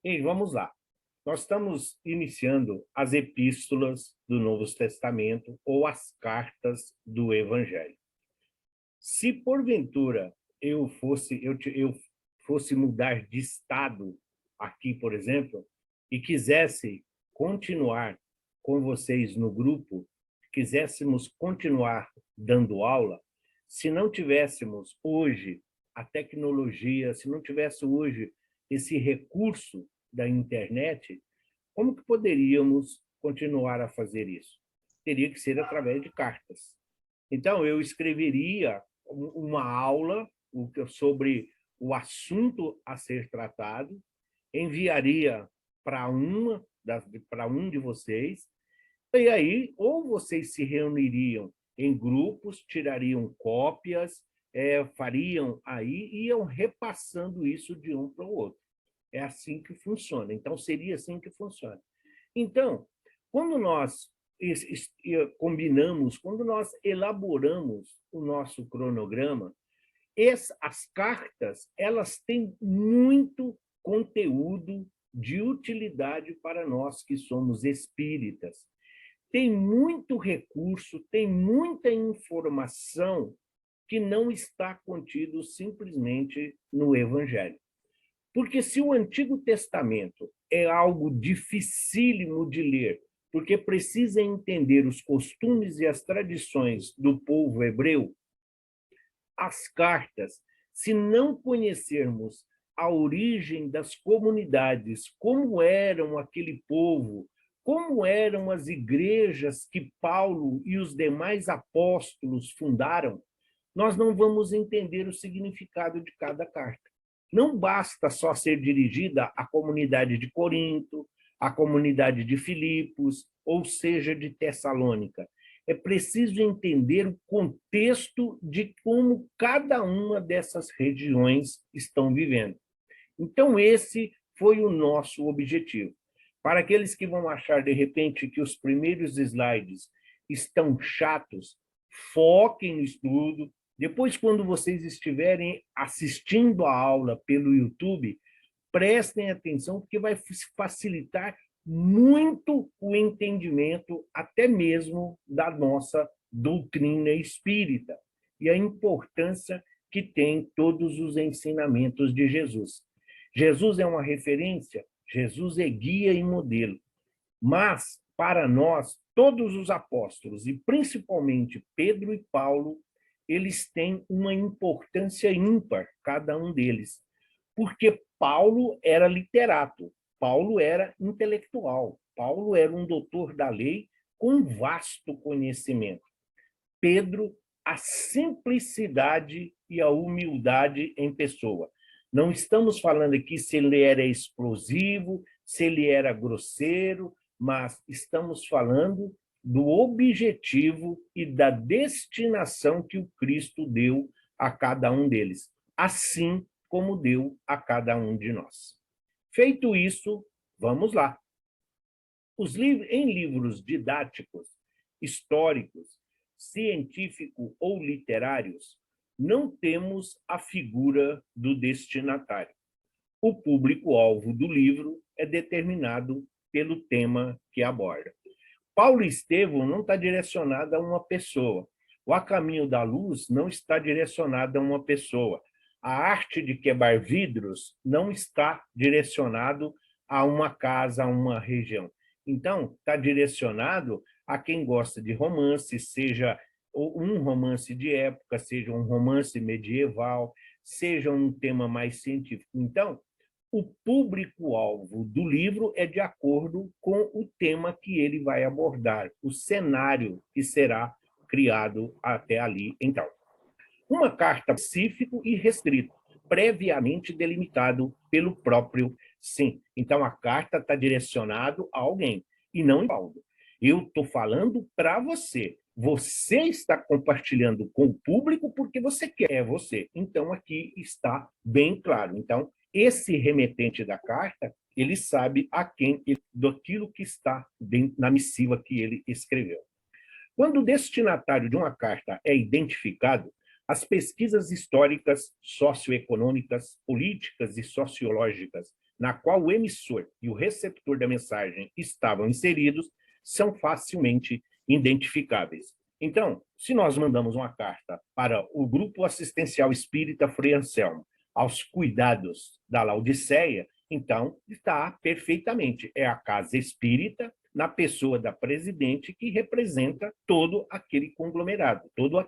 E vamos lá. Nós estamos iniciando as epístolas do Novo Testamento ou as cartas do Evangelho. Se porventura eu fosse mudar de estado aqui, por exemplo, e quisesse continuar com vocês no grupo, quiséssemos continuar dando aula, se não tivéssemos hoje a tecnologia, se não tivesse hoje esse recurso da internet, como que poderíamos continuar a fazer isso? Teria que ser através de cartas. Então, eu escreveria uma aula sobre o assunto a ser tratado, enviaria para um de vocês, e aí, ou vocês se reuniriam em grupos, tirariam cópias, fariam aí, iam repassando isso de um para o outro. É assim que funciona. Então, seria assim que funciona. Então, quando nós combinamos, quando nós elaboramos o nosso cronograma, as cartas elas têm muito conteúdo de utilidade para nós que somos espíritas. Tem muito recurso, tem muita informação que não está contido simplesmente no Evangelho. Porque se o Antigo Testamento é algo dificílimo de ler, porque precisa entender os costumes e as tradições do povo hebreu, as cartas, se não conhecermos a origem das comunidades, como eram aquele povo, como eram as igrejas que Paulo e os demais apóstolos fundaram, nós não vamos entender o significado de cada carta. Não basta só ser dirigida à comunidade de Corinto, à comunidade de Filipos, ou seja, de Tessalônica. É preciso entender o contexto de como cada uma dessas regiões estão vivendo. Então, esse foi o nosso objetivo. Para aqueles que vão achar, de repente, que os primeiros slides estão chatos, foquem no estudo. Depois, quando vocês estiverem assistindo a aula pelo YouTube, prestem atenção, porque vai facilitar muito o entendimento, até mesmo da nossa doutrina espírita e a importância que tem todos os ensinamentos de Jesus. Jesus é uma referência, Jesus é guia e modelo, mas, para nós, todos os apóstolos, e principalmente Pedro e Paulo, eles têm uma importância ímpar, cada um deles, porque Paulo era literato, Paulo era intelectual, Paulo era um doutor da lei com vasto conhecimento. Pedro, a simplicidade e a humildade em pessoa. Não estamos falando aqui se ele era explosivo, se ele era grosseiro, mas estamos falando do objetivo e da destinação que o Cristo deu a cada um deles, assim como deu a cada um de nós. Feito isso, vamos lá. Em livros didáticos, históricos, científicos ou literários, não temos a figura do destinatário. O público-alvo do livro é determinado pelo tema que aborda. Paulo Estevão não está direcionado a uma pessoa. O A Caminho da Luz não está direcionado a uma pessoa. A Arte de Quebrar Vidros não está direcionado a uma casa, a uma região. Então, está direcionado a quem gosta de romance, seja um romance de época, seja um romance medieval, seja um tema mais científico. Então, o público-alvo do livro é de acordo com o tema que ele vai abordar, o cenário que será criado até ali, então. Uma carta específico e restrito, previamente delimitado pelo próprio sim. Então, a carta está direcionada a alguém, e não em Paulo. Eu estou falando para você. Você está compartilhando com o público porque você quer, você. Então, aqui está bem claro. Então, esse remetente da carta, ele sabe a quem, daquilo que está na missiva que ele escreveu. Quando o destinatário de uma carta é identificado, as pesquisas históricas, socioeconômicas, políticas e sociológicas na qual o emissor e o receptor da mensagem estavam inseridos são facilmente identificáveis. Então, se nós mandamos uma carta para o Grupo Assistencial Espírita Frei Anselmo, aos cuidados da Laodiceia, então está perfeitamente. É a casa espírita, na pessoa da presidente, que representa todo aquele conglomerado, todo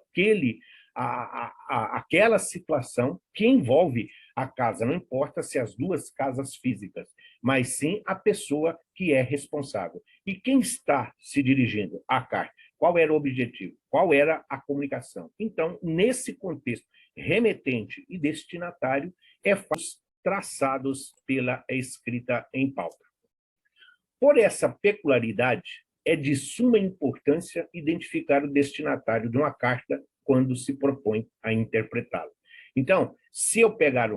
aquela situação que envolve a casa. Não importa se as duas casas físicas, mas sim a pessoa que é responsável. E quem está se dirigindo à carta? Qual era o objetivo? Qual era a comunicação? Então, nesse contexto, remetente e destinatário traçados pela escrita em pauta. Por essa peculiaridade, é de suma importância identificar o destinatário de uma carta quando se propõe a interpretá-la. Então, se eu pegar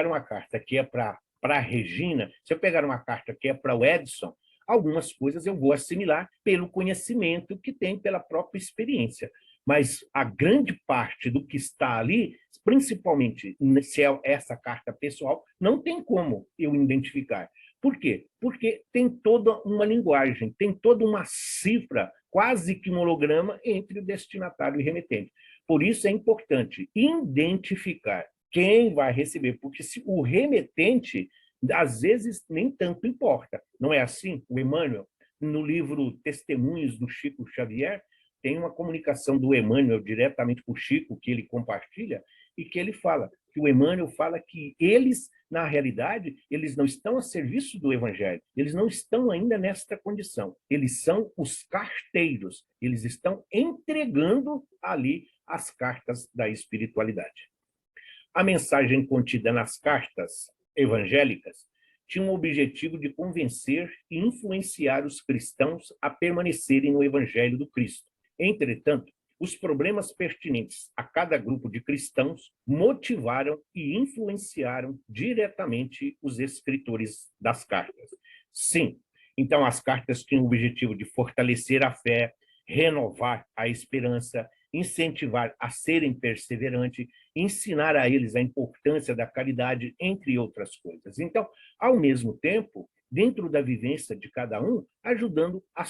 uma carta que é para a Regina, se eu pegar uma carta que é para o Edson, algumas coisas eu vou assimilar pelo conhecimento que tem, pela própria experiência. Mas a grande parte do que está ali, principalmente se é essa carta pessoal, não tem como eu identificar. Por quê? Porque tem toda uma linguagem, tem toda uma cifra, quase que um holograma, entre o destinatário e o remetente. Por isso é importante identificar quem vai receber, porque se o remetente, às vezes, nem tanto importa. Não é assim? O Emmanuel, no livro Testemunhos do Chico Xavier, tem uma comunicação do Emmanuel diretamente para o Chico, que ele compartilha, e que ele fala, que o Emmanuel fala que eles, na realidade, eles não estão a serviço do Evangelho, eles não estão ainda nesta condição, eles são os carteiros, eles estão entregando ali as cartas da espiritualidade. A mensagem contida nas cartas evangélicas tinha o objetivo de convencer e influenciar os cristãos a permanecerem no Evangelho do Cristo. Entretanto, os problemas pertinentes a cada grupo de cristãos motivaram e influenciaram diretamente os escritores das cartas. Sim, então as cartas tinham o objetivo de fortalecer a fé, renovar a esperança, incentivar a serem perseverantes, ensinar a eles a importância da caridade, entre outras coisas. Então, ao mesmo tempo, dentro da vivência de cada um, ajudando a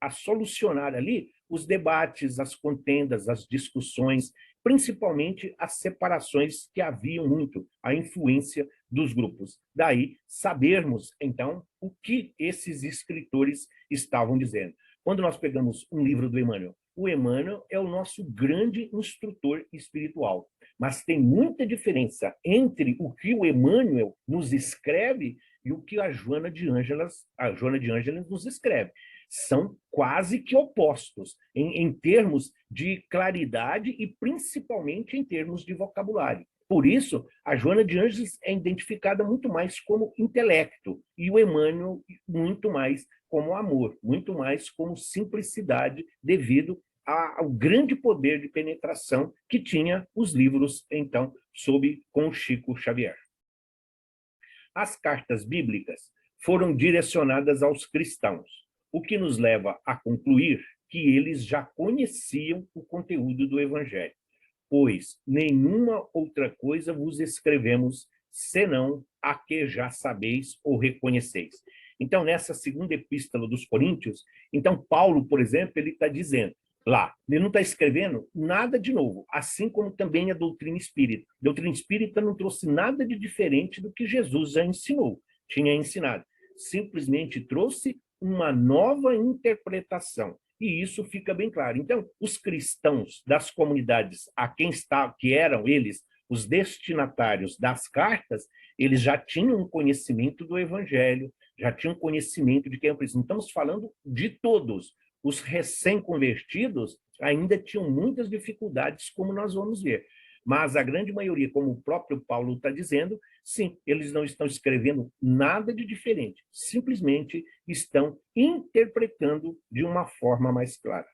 solucionar ali os debates, as contendas, as discussões, principalmente as separações que haviam muito, a influência dos grupos. Daí, sabermos, então, o que esses escritores estavam dizendo. Quando nós pegamos um livro do Emmanuel, o Emmanuel é o nosso grande instrutor espiritual, mas tem muita diferença entre o que o Emmanuel nos escreve e o que a Joana de Ângeles nos escreve. São quase que opostos em termos de claridade e principalmente em termos de vocabulário. Por isso, a Joana de Ângeles é identificada muito mais como intelecto e o Emmanuel muito mais como amor, muito mais como simplicidade, devido ao grande poder de penetração que tinha os livros, então, com Chico Xavier. As cartas bíblicas foram direcionadas aos cristãos, o que nos leva a concluir que eles já conheciam o conteúdo do Evangelho, pois nenhuma outra coisa vos escrevemos, senão a que já sabeis ou reconheceis. Então, nessa segunda epístola dos Coríntios, então Paulo, por exemplo, ele está dizendo lá, ele não está escrevendo nada de novo, assim como também a doutrina espírita. A doutrina espírita não trouxe nada de diferente do que Jesus já ensinou, tinha ensinado. Simplesmente trouxe uma nova interpretação. E isso fica bem claro. Então, os cristãos das comunidades que eram eles os destinatários das cartas, eles já tinham conhecimento do Evangelho, já tinham conhecimento de quem é o Cristo. Estamos falando de todos. Os recém-convertidos ainda tinham muitas dificuldades, como nós vamos ver. Mas a grande maioria, como o próprio Paulo está dizendo, sim, eles não estão escrevendo nada de diferente, simplesmente estão interpretando de uma forma mais clara.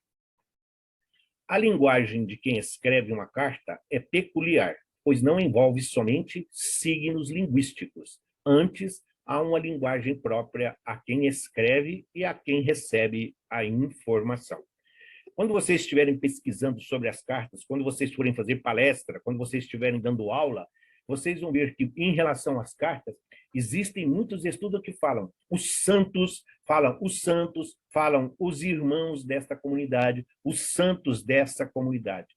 A linguagem de quem escreve uma carta é peculiar, pois não envolve somente signos linguísticos. Antes, há uma linguagem própria a quem escreve e a quem recebe a informação. Quando vocês estiverem pesquisando sobre as cartas, quando vocês forem fazer palestra, quando vocês estiverem dando aula, vocês vão ver que, em relação às cartas, Existem muitos estudos que falam os santos, falam os irmãos desta comunidade, os santos dessa comunidade.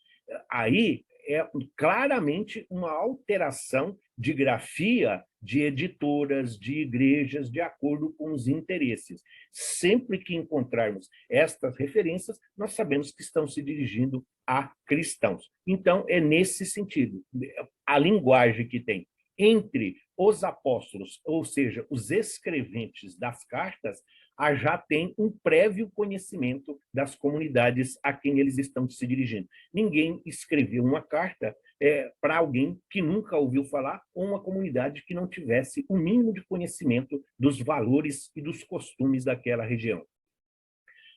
Aí é claramente uma alteração de grafia de editoras, de igrejas, de acordo com os interesses. Sempre que encontrarmos estas referências, nós sabemos que estão se dirigindo a cristãos. Então, é nesse sentido. A linguagem que tem entre os apóstolos, ou seja, os escreventes das cartas, já tem um prévio conhecimento das comunidades a quem eles estão se dirigindo. Ninguém escreveu uma carta para alguém que nunca ouviu falar ou uma comunidade que não tivesse o mínimo de conhecimento dos valores e dos costumes daquela região.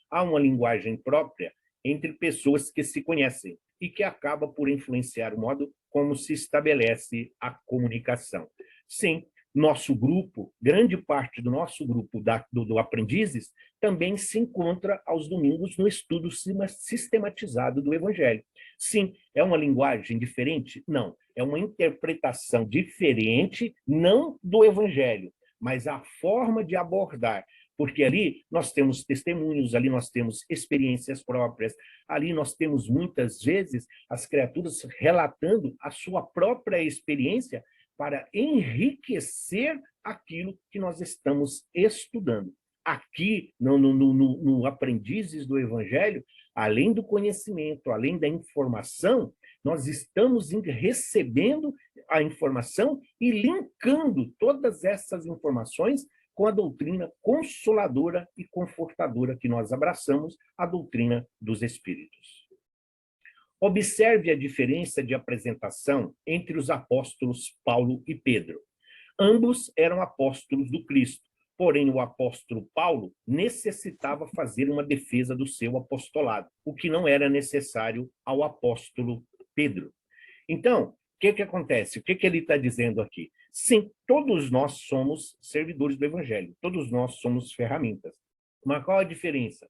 Há uma linguagem própria entre pessoas que se conhecem e que acaba por influenciar o modo como se estabelece a comunicação. Sim, nosso grupo, grande parte do nosso grupo do Aprendizes, também se encontra aos domingos no estudo sistematizado do Evangelho. Sim, é uma linguagem diferente? Não, é uma interpretação diferente, não do Evangelho, mas a forma de abordar, porque ali nós temos testemunhos, ali nós temos experiências próprias, ali nós temos muitas vezes as criaturas relatando a sua própria experiência para enriquecer aquilo que nós estamos estudando. Aqui, no Aprendizes do Evangelho, além do conhecimento, além da informação, nós estamos recebendo a informação e linkando todas essas informações com a doutrina consoladora e confortadora que nós abraçamos, a doutrina dos Espíritos. Observe a diferença de apresentação entre os apóstolos Paulo e Pedro. Ambos eram apóstolos do Cristo, porém o apóstolo Paulo necessitava fazer uma defesa do seu apostolado, o que não era necessário ao apóstolo Pedro. Então, o que acontece? O que ele está dizendo aqui? Sim, todos nós somos servidores do Evangelho, todos nós somos ferramentas. Mas qual a diferença?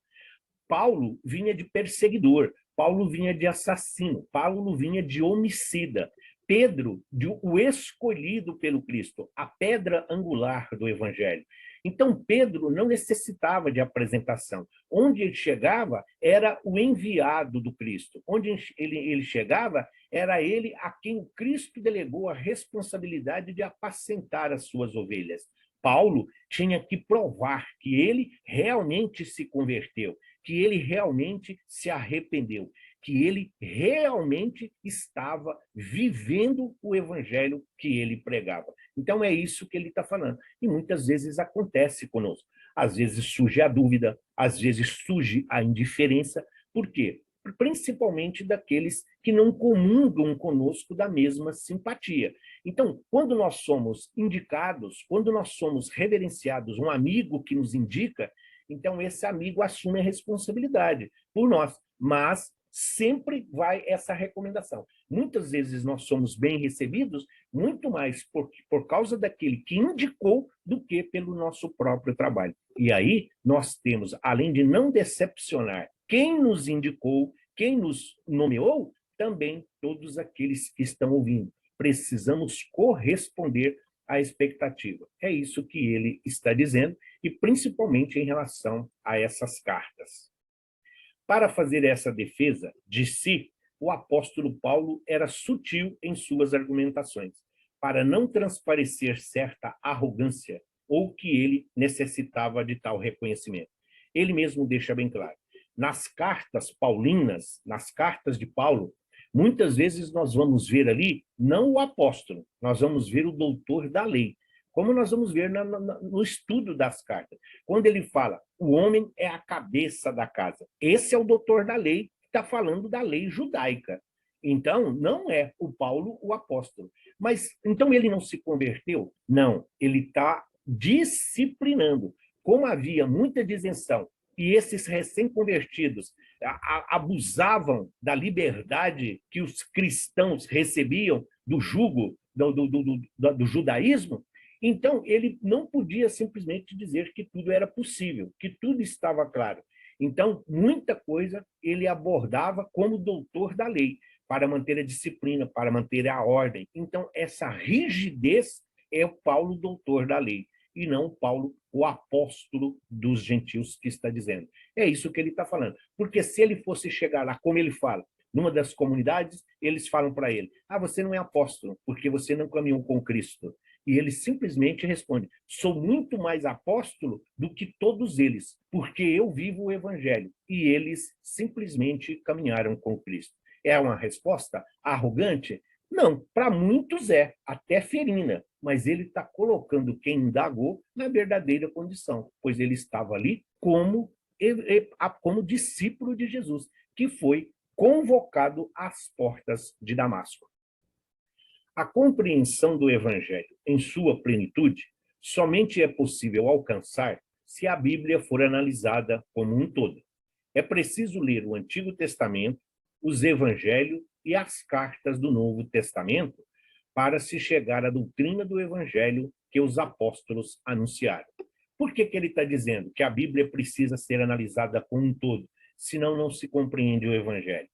Paulo vinha de perseguidor, Paulo vinha de assassino, Paulo vinha de homicida. Pedro, o escolhido pelo Cristo, a pedra angular do Evangelho. Então, Pedro não necessitava de apresentação. Onde ele chegava, era o enviado do Cristo. Onde ele chegava, era ele a quem o Cristo delegou a responsabilidade de apacentar as suas ovelhas. Paulo tinha que provar que ele realmente se converteu, que ele realmente se arrependeu, que ele realmente estava vivendo o evangelho que ele pregava. Então, é isso que ele está falando. E muitas vezes acontece conosco. Às vezes surge a dúvida, às vezes surge a indiferença. Por quê? Principalmente daqueles que não comungam conosco da mesma simpatia. Então, quando nós somos indicados, quando nós somos reverenciados, um amigo que nos indica, então esse amigo assume a responsabilidade por nós, mas sempre vai essa recomendação. Muitas vezes nós somos bem recebidos, muito mais por causa daquele que indicou do que pelo nosso próprio trabalho. E aí nós temos, além de não decepcionar quem nos indicou, quem nos nomeou, também todos aqueles que estão ouvindo. Precisamos corresponder à expectativa. É isso que ele está dizendo, e principalmente em relação a essas cartas. Para fazer essa defesa de si, o apóstolo Paulo era sutil em suas argumentações, para não transparecer certa arrogância ou que ele necessitava de tal reconhecimento. Ele mesmo deixa bem claro. Nas cartas paulinas, nas cartas de Paulo, muitas vezes nós vamos ver ali, não o apóstolo, nós vamos ver o doutor da lei, como nós vamos ver no estudo das cartas. Quando ele fala, o homem é a cabeça da casa. Esse é o doutor da lei, que está falando da lei judaica. Então, não é o Paulo o apóstolo. Mas, então, ele não se converteu? Não, ele está disciplinando. Como havia muita disenção e esses recém-convertidos abusavam da liberdade que os cristãos recebiam do jugo do judaísmo, então ele não podia simplesmente dizer que tudo era possível, que tudo estava claro. Então, muita coisa ele abordava como doutor da lei, para manter a disciplina, para manter a ordem. Então, essa rigidez é o Paulo, doutor da lei, e não o Paulo, o apóstolo dos gentios, que está dizendo. É isso que ele está falando. Porque se ele fosse chegar lá, como ele fala, numa das comunidades, eles falam para ele: você não é apóstolo, porque você não caminhou com Cristo. E ele simplesmente responde: sou muito mais apóstolo do que todos eles, porque eu vivo o evangelho. E eles simplesmente caminharam com Cristo. É uma resposta arrogante? Não, para muitos é, até ferina, mas ele está colocando quem indagou na verdadeira condição, pois ele estava ali como discípulo de Jesus, que foi convocado às portas de Damasco. A compreensão do Evangelho em sua plenitude somente é possível alcançar se a Bíblia for analisada como um todo. É preciso ler o Antigo Testamento, os Evangelhos e as cartas do Novo Testamento para se chegar à doutrina do Evangelho que os apóstolos anunciaram. Por que ele está dizendo que a Bíblia precisa ser analisada como um todo, senão não se compreende o Evangelho?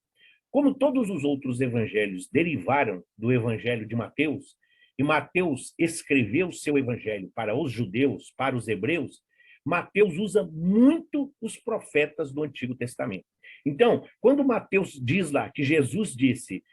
Como todos os outros evangelhos derivaram do evangelho de Mateus, e Mateus escreveu seu evangelho para os judeus, para os hebreus, Mateus usa muito os profetas do Antigo Testamento. Então, quando Mateus diz lá que Jesus disse: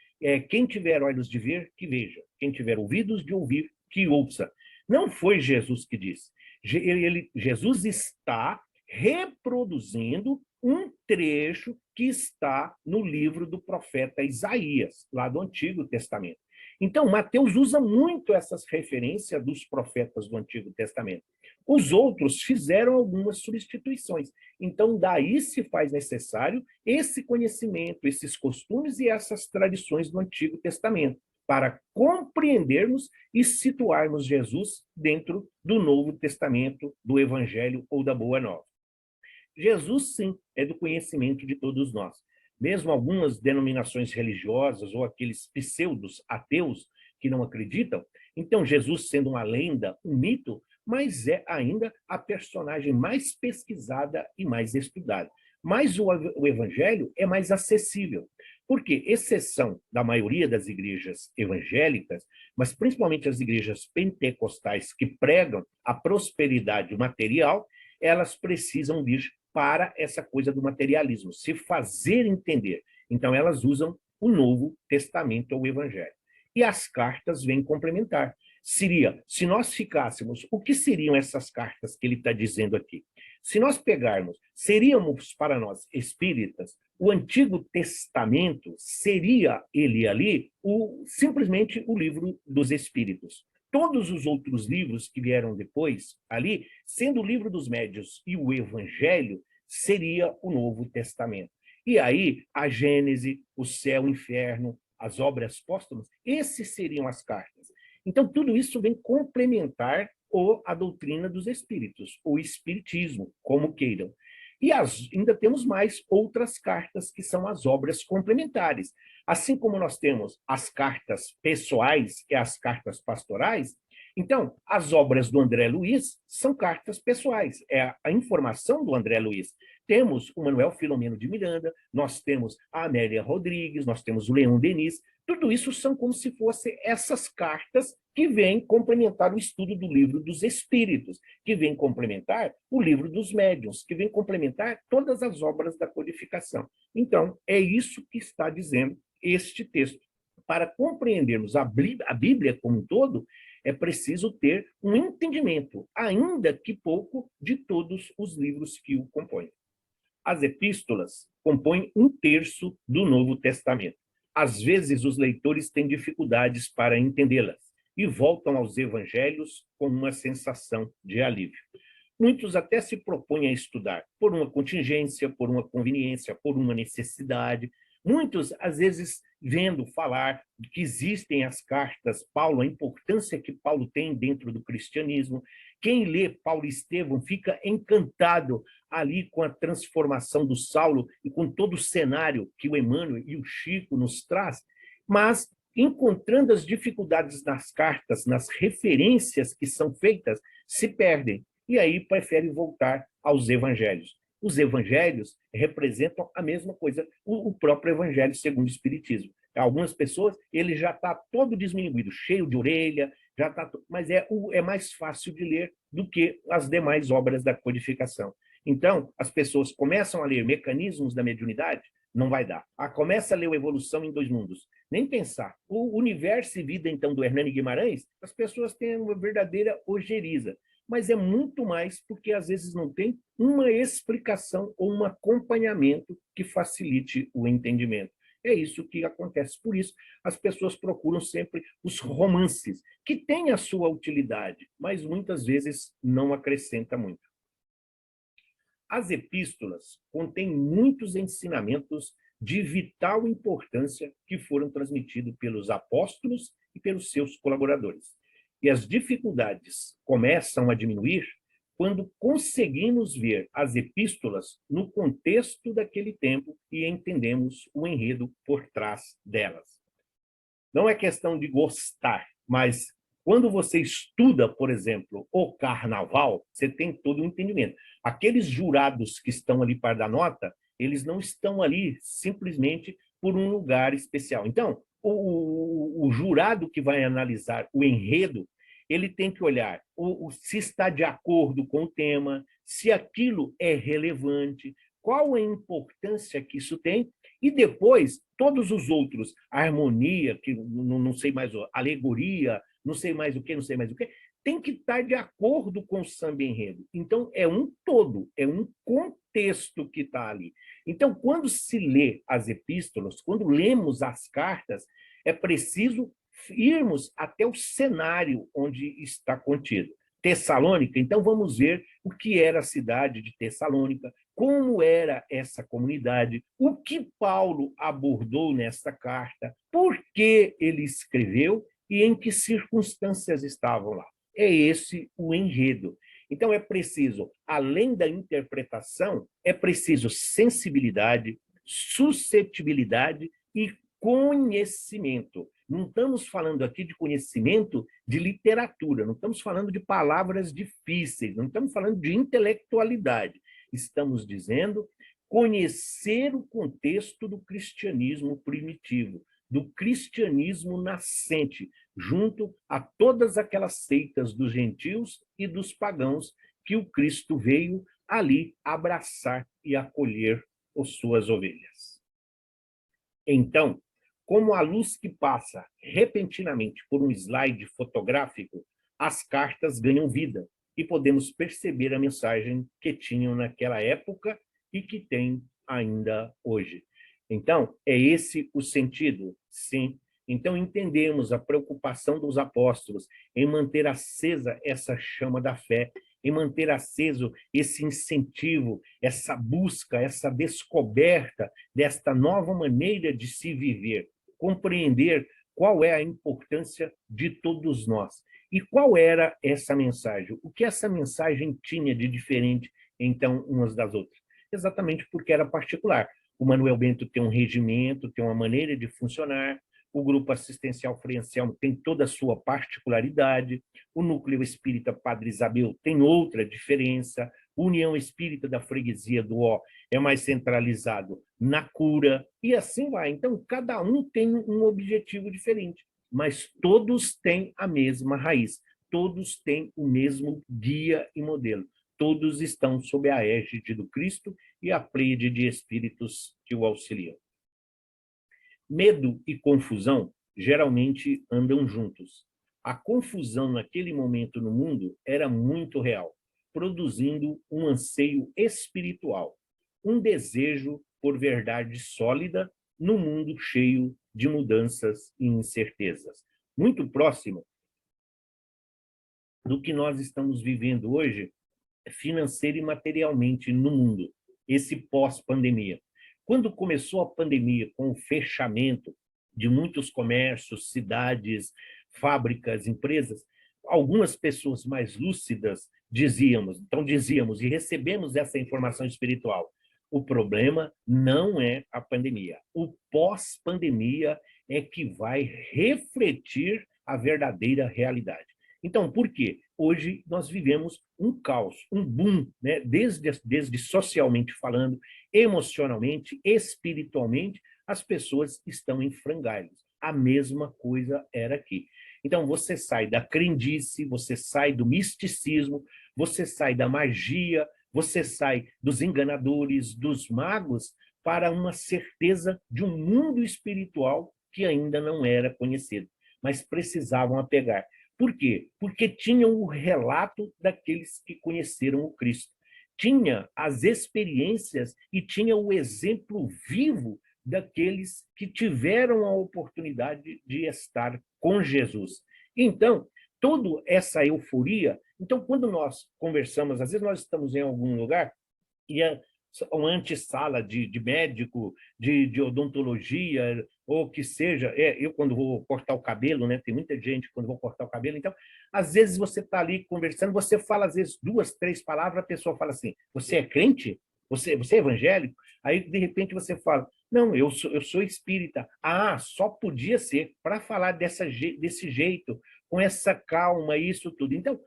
quem tiver olhos de ver, que veja, quem tiver ouvidos de ouvir, que ouça. Não foi Jesus que disse. Jesus está reproduzindo um trecho que está no livro do profeta Isaías, lá do Antigo Testamento. Então, Mateus usa muito essas referências dos profetas do Antigo Testamento. Os outros fizeram algumas substituições. Então, daí se faz necessário esse conhecimento, esses costumes e essas tradições do Antigo Testamento, para compreendermos e situarmos Jesus dentro do Novo Testamento, do Evangelho ou da Boa Nova. Jesus, sim, é do conhecimento de todos nós. Mesmo algumas denominações religiosas ou aqueles pseudos ateus que não acreditam, então Jesus sendo uma lenda, um mito, mas é ainda a personagem mais pesquisada e mais estudada. Mas o evangelho é mais acessível, porque, exceção da maioria das igrejas evangélicas, mas principalmente as igrejas pentecostais que pregam a prosperidade material, elas precisam vir para essa coisa do materialismo, se fazer entender. Então, elas usam o Novo Testamento ou o Evangelho. E as cartas vêm complementar. Seria, se nós ficássemos, o que seriam essas cartas que ele está dizendo aqui? Se nós pegarmos, seríamos para nós espíritas, o Antigo Testamento seria ele ali simplesmente o livro dos Espíritos. Todos os outros livros que vieram depois, ali, sendo o livro dos médiuns e o Evangelho, seria o Novo Testamento. E aí, a Gênese, o céu, o inferno, as obras póstumas, esses seriam as cartas. Então, tudo isso vem complementar a doutrina dos espíritos, o espiritismo, como queiram. E ainda temos mais outras cartas, que são as obras complementares. Assim como nós temos as cartas pessoais e as cartas pastorais, então, as obras do André Luiz são cartas pessoais, é a informação do André Luiz. Temos o Manuel Filomeno de Miranda, nós temos a Amélia Rodrigues, nós temos o Leão Denis, tudo isso são como se fossem essas cartas que vêm complementar o estudo do livro dos Espíritos, que vêm complementar o livro dos Médiuns, que vêm complementar todas as obras da codificação. Então, é isso que está dizendo este texto. Para compreendermos a Bíblia como um todo, é preciso ter um entendimento, ainda que pouco, de todos os livros que o compõem. As epístolas compõem 1/3 do Novo Testamento. Às vezes, os leitores têm dificuldades para entendê-las e voltam aos evangelhos com uma sensação de alívio. Muitos até se propõem a estudar por uma contingência, por uma conveniência, por uma necessidade. Muitos, às vezes, vendo falar que existem as cartas Paulo, a importância que Paulo tem dentro do cristianismo. Quem lê Paulo e Estevão fica encantado ali com a transformação do Saulo e com todo o cenário que o Emmanuel e o Chico nos traz, mas encontrando as dificuldades nas cartas, nas referências que são feitas, se perdem. E aí prefere voltar aos evangelhos. Os evangelhos representam a mesma coisa, o próprio evangelho segundo o Espiritismo. Algumas pessoas, ele já está todo desminuído, cheio de orelha, já tá, mas é mais fácil de ler do que as demais obras da codificação. Então, as pessoas começam a ler Mecanismos da Mediunidade, não vai dar. Começa a ler o Evolução em Dois Mundos. Nem pensar. O Universo e Vida, então, do Hernani Guimarães, as pessoas têm uma verdadeira ojeriza. Mas é muito mais porque, às vezes, não tem uma explicação ou um acompanhamento que facilite o entendimento. É isso que acontece. Por isso, as pessoas procuram sempre os romances, que têm a sua utilidade, mas muitas vezes não acrescenta muito. As epístolas contêm muitos ensinamentos de vital importância que foram transmitidos pelos apóstolos e pelos seus colaboradores. E as dificuldades começam a diminuir quando conseguimos ver as epístolas no contexto daquele tempo e entendemos o enredo por trás delas. Não é questão de gostar, mas quando você estuda, por exemplo, o Carnaval, você tem todo o entendimento. Aqueles jurados que estão ali para dar nota, eles não estão ali simplesmente por um lugar especial. Então, o jurado que vai analisar o enredo, ele tem que olhar se está de acordo com o tema, se aquilo é relevante, qual a importância que isso tem, e depois todos os outros, a harmonia, que não sei mais, alegoria, não sei mais o que, tem que estar de acordo com o samba enredo. Então, é um todo, é um contexto que está ali. Então, quando se lê as epístolas, quando lemos as cartas, é preciso irmos até o cenário onde está contido. Tessalônica, então vamos ver o que era a cidade de Tessalônica, como era essa comunidade, o que Paulo abordou nesta carta, por que ele escreveu e em que circunstâncias estavam lá. É esse o enredo. Então é preciso, além da interpretação, é preciso sensibilidade, suscetibilidade e conhecimento. Não estamos falando aqui de conhecimento de literatura, não estamos falando de palavras difíceis, não estamos falando de intelectualidade. Estamos dizendo conhecer o contexto do cristianismo primitivo, do cristianismo nascente, junto a todas aquelas seitas dos gentios e dos pagãos que o Cristo veio ali abraçar e acolher as suas ovelhas. Então, como a luz que passa repentinamente por um slide fotográfico, as cartas ganham vida e podemos perceber a mensagem que tinham naquela época e que tem ainda hoje. Então, é esse o sentido, sim. Então, entendemos a preocupação dos apóstolos em manter acesa essa chama da fé, em manter aceso esse incentivo, essa busca, essa descoberta desta nova maneira de se viver, compreender qual é a importância de todos nós. E qual era essa mensagem? O que essa mensagem tinha de diferente, então, umas das outras? Exatamente porque era particular. O Manuel Bento tem um regimento, tem uma maneira de funcionar, o grupo assistencial Frei Anselmo tem toda a sua particularidade, o núcleo espírita Padre Isabel tem outra diferença, a União Espírita da Freguesia do Ó é mais centralizado na cura, e assim vai. Então, cada um tem um objetivo diferente, mas todos têm a mesma raiz, todos têm o mesmo guia e modelo, todos estão sob a égide do Cristo e a pleiade de espíritos que o auxiliam. Medo e confusão geralmente andam juntos. A confusão naquele momento no mundo era muito real, produzindo um anseio espiritual, um desejo por verdade sólida no mundo cheio de mudanças e incertezas. Muito próximo do que nós estamos vivendo hoje, financeira e materialmente no mundo, esse pós-pandemia. Quando começou a pandemia, com o fechamento de muitos comércios, cidades, fábricas, empresas, algumas pessoas mais lúcidas dizíamos e recebemos essa informação espiritual. O problema não é a pandemia. O pós-pandemia é que vai refletir a verdadeira realidade. Então, por quê? Hoje nós vivemos um caos, um boom, né? desde socialmente falando, emocionalmente, espiritualmente, as pessoas estão em frangalhos. A mesma coisa era aqui. Então, você sai da crendice, você sai do misticismo, você sai da magia, você sai dos enganadores, dos magos, para uma certeza de um mundo espiritual que ainda não era conhecido, mas precisavam apegar. Por quê? Porque tinham o relato daqueles que conheceram o Cristo. Tinha as experiências e tinha o exemplo vivo daqueles que tiveram a oportunidade de estar com Jesus. Então, toda essa euforia... Então, quando nós conversamos, às vezes nós estamos em algum lugar e uma antessala de médico, de odontologia, ou que seja, eu quando vou cortar o cabelo, né, tem muita gente quando vou cortar o cabelo, então, às vezes você está ali conversando, você fala às vezes 2, 3 palavras, a pessoa fala assim, você é crente? Você é evangélico? Aí, de repente, você fala, não, eu sou espírita. Ah, só podia ser, para falar desse jeito, com essa calma, isso tudo. Então,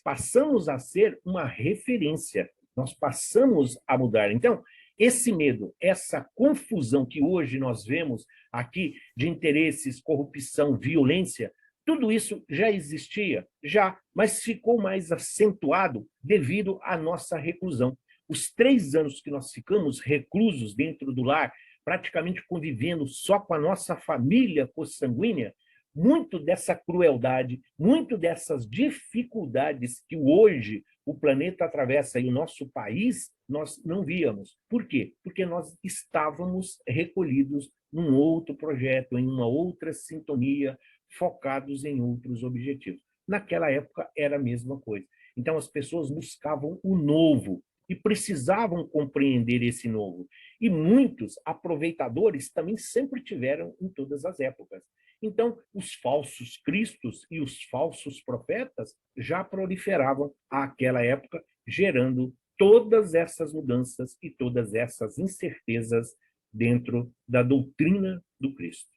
passamos a ser uma referência, nós passamos a mudar. Então, esse medo, essa confusão que hoje nós vemos aqui de interesses, corrupção, violência, tudo isso já existia, já, mas ficou mais acentuado devido à nossa reclusão. Os 3 anos que nós ficamos reclusos dentro do lar, praticamente convivendo só com a nossa família consanguínea, muito dessa crueldade, muito dessas dificuldades que hoje o planeta atravessa e o nosso país, nós não víamos. Por quê? Porque nós estávamos recolhidos num outro projeto, em uma outra sintonia, focados em outros objetivos. Naquela época era a mesma coisa. Então as pessoas buscavam o novo e precisavam compreender esse novo. E muitos aproveitadores também sempre tiveram em todas as épocas. Então, os falsos cristos e os falsos profetas já proliferavam àquela época, gerando todas essas mudanças e todas essas incertezas dentro da doutrina do Cristo.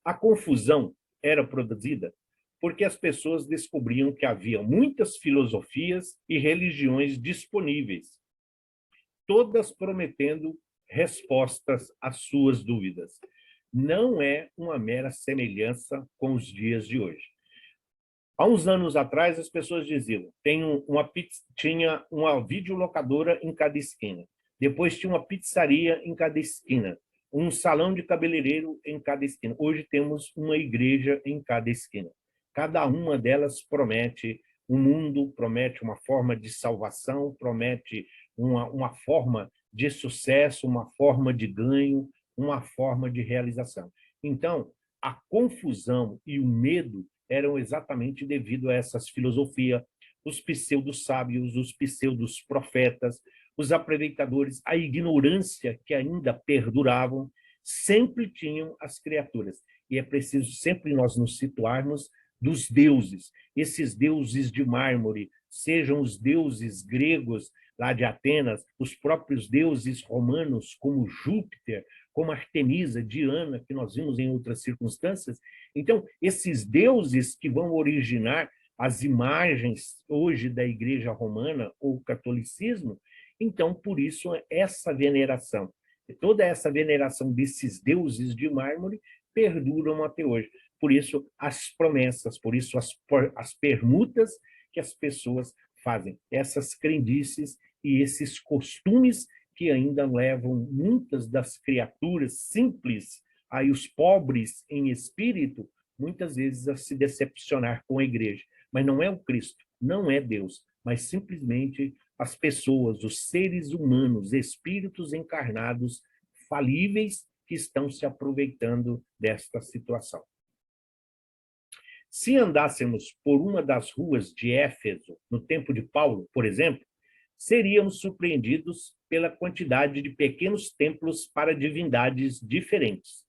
A confusão era produzida porque as pessoas descobriam que havia muitas filosofias e religiões disponíveis, todas prometendo respostas às suas dúvidas. Não é uma mera semelhança com os dias de hoje. Há uns anos atrás, as pessoas diziam, tinha uma videolocadora em cada esquina, depois tinha uma pizzaria em cada esquina, um salão de cabeleireiro em cada esquina. Hoje temos uma igreja em cada esquina. Cada uma delas promete um mundo, promete uma forma de salvação, promete uma forma de sucesso, uma forma de ganho, uma forma de realização. Então, a confusão e o medo eram exatamente devido a essas filosofias, os pseudo-sábios, os pseudo-profetas, os aproveitadores, a ignorância que ainda perduravam, sempre tinham as criaturas. E é preciso sempre nós nos situarmos dos deuses, esses deuses de mármore, sejam os deuses gregos lá de Atenas, os próprios deuses romanos, como Júpiter, como Artemisa, Diana, que nós vimos em outras circunstâncias. Então, esses deuses que vão originar as imagens hoje da Igreja Romana ou catolicismo, então, por isso, essa veneração, toda essa veneração desses deuses de mármore perduram até hoje. Por isso, as promessas, por isso, as permutas que as pessoas fazem, essas crendices e esses costumes que ainda levam muitas das criaturas simples, aí os pobres em espírito, muitas vezes a se decepcionar com a igreja. Mas não é o Cristo, não é Deus, mas simplesmente as pessoas, os seres humanos, espíritos encarnados, falíveis, que estão se aproveitando desta situação. Se andássemos por uma das ruas de Éfeso, no tempo de Paulo, por exemplo, seríamos surpreendidos pela quantidade de pequenos templos para divindades diferentes,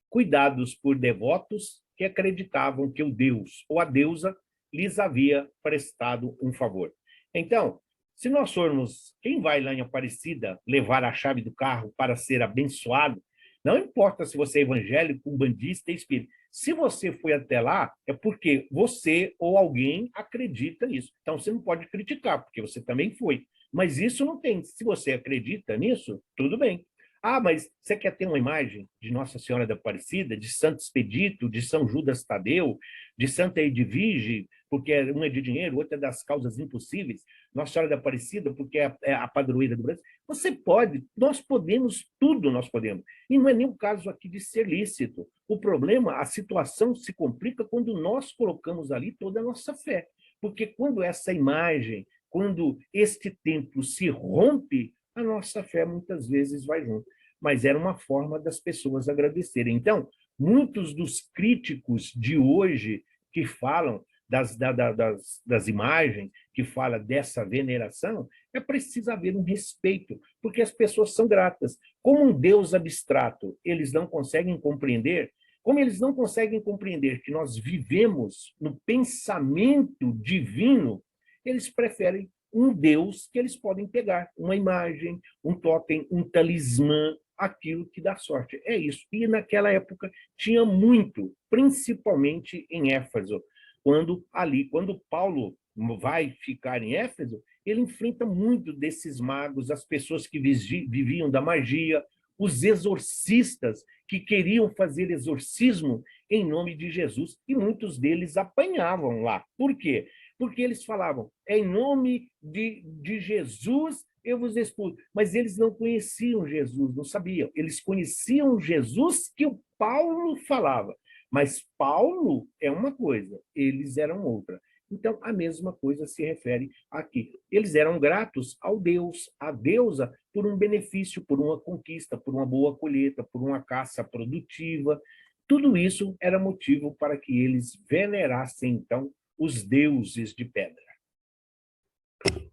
cuidados por devotos que acreditavam que o deus ou a deusa lhes havia prestado um favor. Então, se nós formos, quem vai lá em Aparecida levar a chave do carro para ser abençoado, não importa se você é evangélico, umbandista, espírita. Se você foi até lá, é porque você ou alguém acredita nisso. Então, você não pode criticar, porque você também foi. Mas isso não tem. Se você acredita nisso, tudo bem. Ah, mas você quer ter uma imagem de Nossa Senhora da Aparecida, de Santo Expedito, de São Judas Tadeu, de Santa Edvige, porque uma é de dinheiro, outra é das causas impossíveis, Nossa Senhora da Aparecida, porque é a padroeira do Brasil. Você pode, nós podemos, tudo nós podemos. E não é nem o caso aqui de ser lícito. O problema, a situação se complica quando nós colocamos ali toda a nossa fé. Porque quando essa imagem, quando este templo se rompe, a nossa fé muitas vezes vai junto. Mas era uma forma das pessoas agradecerem. Então, muitos dos críticos de hoje que falam das imagens, que fala dessa veneração, é preciso haver um respeito, porque as pessoas são gratas. Como um Deus abstrato, eles não conseguem compreender, como eles não conseguem compreender que nós vivemos no pensamento divino, eles preferem um Deus que eles podem pegar, uma imagem, um totem, um talismã, aquilo que dá sorte. É isso. E naquela época tinha muito, principalmente em Éfeso, quando Paulo vai ficar em Éfeso, ele enfrenta muito desses magos, as pessoas que viviam da magia, os exorcistas que queriam fazer exorcismo em nome de Jesus, e muitos deles apanhavam lá. Por quê? Porque eles falavam, é em nome de Jesus eu vos expulso. Mas eles não conheciam Jesus, não sabiam. Eles conheciam Jesus que o Paulo falava. Mas Paulo é uma coisa, eles eram outra. Então, a mesma coisa se refere aqui. Eles eram gratos ao Deus, à deusa, por um benefício, por uma conquista, por uma boa colheita, por uma caça produtiva. Tudo isso era motivo para que eles venerassem, então, os deuses de pedra.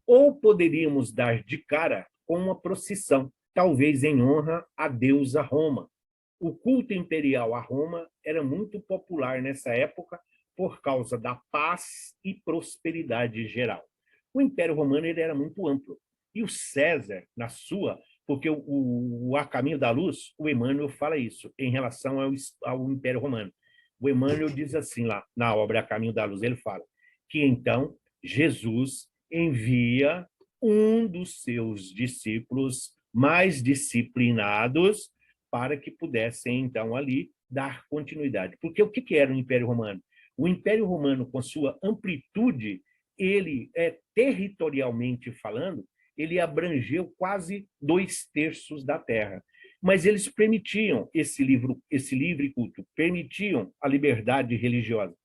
Ou poderíamos dar de cara com uma procissão, talvez em honra à deusa Roma. O culto imperial a Roma era muito popular nessa época por causa da paz e prosperidade geral. O Império Romano ele era muito amplo. E o César, na sua, porque A Caminho da Luz, o Emmanuel fala isso em relação ao Império Romano. O Emmanuel diz assim lá, na obra A Caminho da Luz, ele fala que então Jesus envia um dos seus discípulos mais disciplinados para que pudessem, então, ali dar continuidade. Porque o que era o Império Romano? O Império Romano, com sua amplitude, ele, territorialmente falando, ele abrangeu quase 2/3 da terra. Mas eles permitiam esse livre culto, permitiam a liberdade religiosa,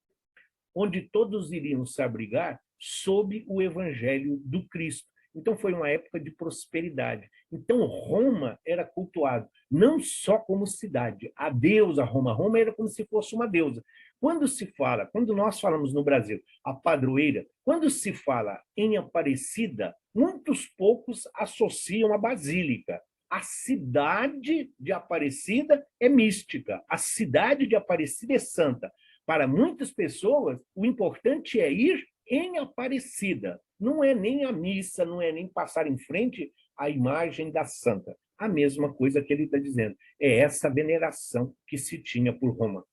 onde todos iriam se abrigar sob o evangelho do Cristo. Então foi uma época de prosperidade. Então Roma era cultuado não só como cidade, a deusa Roma. Roma era como se fosse uma deusa. Quando nós falamos no Brasil, a padroeira, quando se fala em Aparecida, muitos poucos associam a basílica. A cidade de Aparecida é mística, a cidade de Aparecida é santa. Para muitas pessoas, o importante é ir em Aparecida. Não é nem a missa, não é nem passar em frente à imagem da santa. A mesma coisa que ele está dizendo. É essa veneração que se tinha por Roma.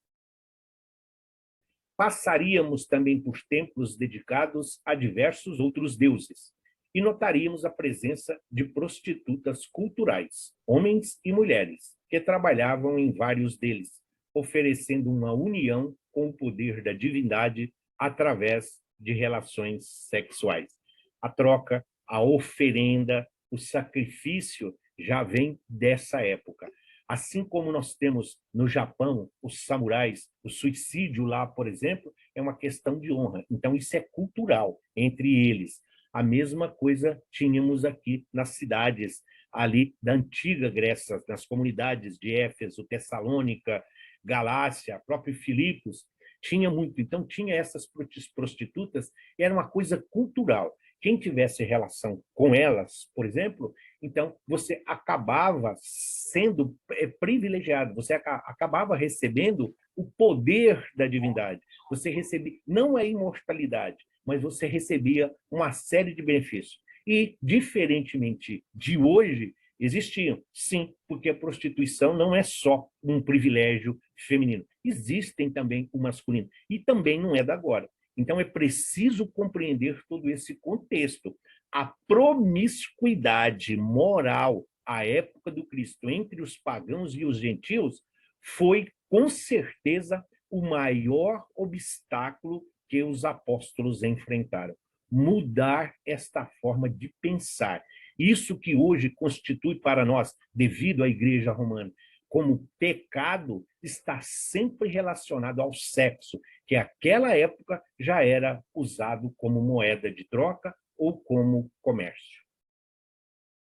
Passaríamos também por templos dedicados a diversos outros deuses e notaríamos a presença de prostitutas culturais, homens e mulheres, que trabalhavam em vários deles, oferecendo uma união com o poder da divindade através de relações sexuais. A troca, a oferenda, o sacrifício já vem dessa época. Assim como nós temos no Japão os samurais, o suicídio lá, por exemplo, é uma questão de honra. Então, isso é cultural entre eles. A mesma coisa tínhamos aqui nas cidades ali da antiga Grécia, nas comunidades de Éfeso, Tessalônica, Galácia, próprio Filipos, tinha muito. Então, tinha essas prostitutas, era uma coisa cultural. Quem tivesse relação com elas, por exemplo, então você acabava sendo privilegiado, você acabava recebendo o poder da divindade. Você recebia, não a imortalidade, mas você recebia uma série de benefícios. E, diferentemente de hoje, existiam, sim, porque a prostituição não é só um privilégio feminino. Existem também o masculino. E também não é da agora. Então, é preciso compreender todo esse contexto. A promiscuidade moral a época do Cristo, entre os pagãos e os gentios, foi, com certeza, o maior obstáculo que os apóstolos enfrentaram. Mudar esta forma de pensar. Isso que hoje constitui para nós, devido à Igreja Romana, como pecado, está sempre relacionado ao sexo, que naquela época já era usado como moeda de troca ou como comércio.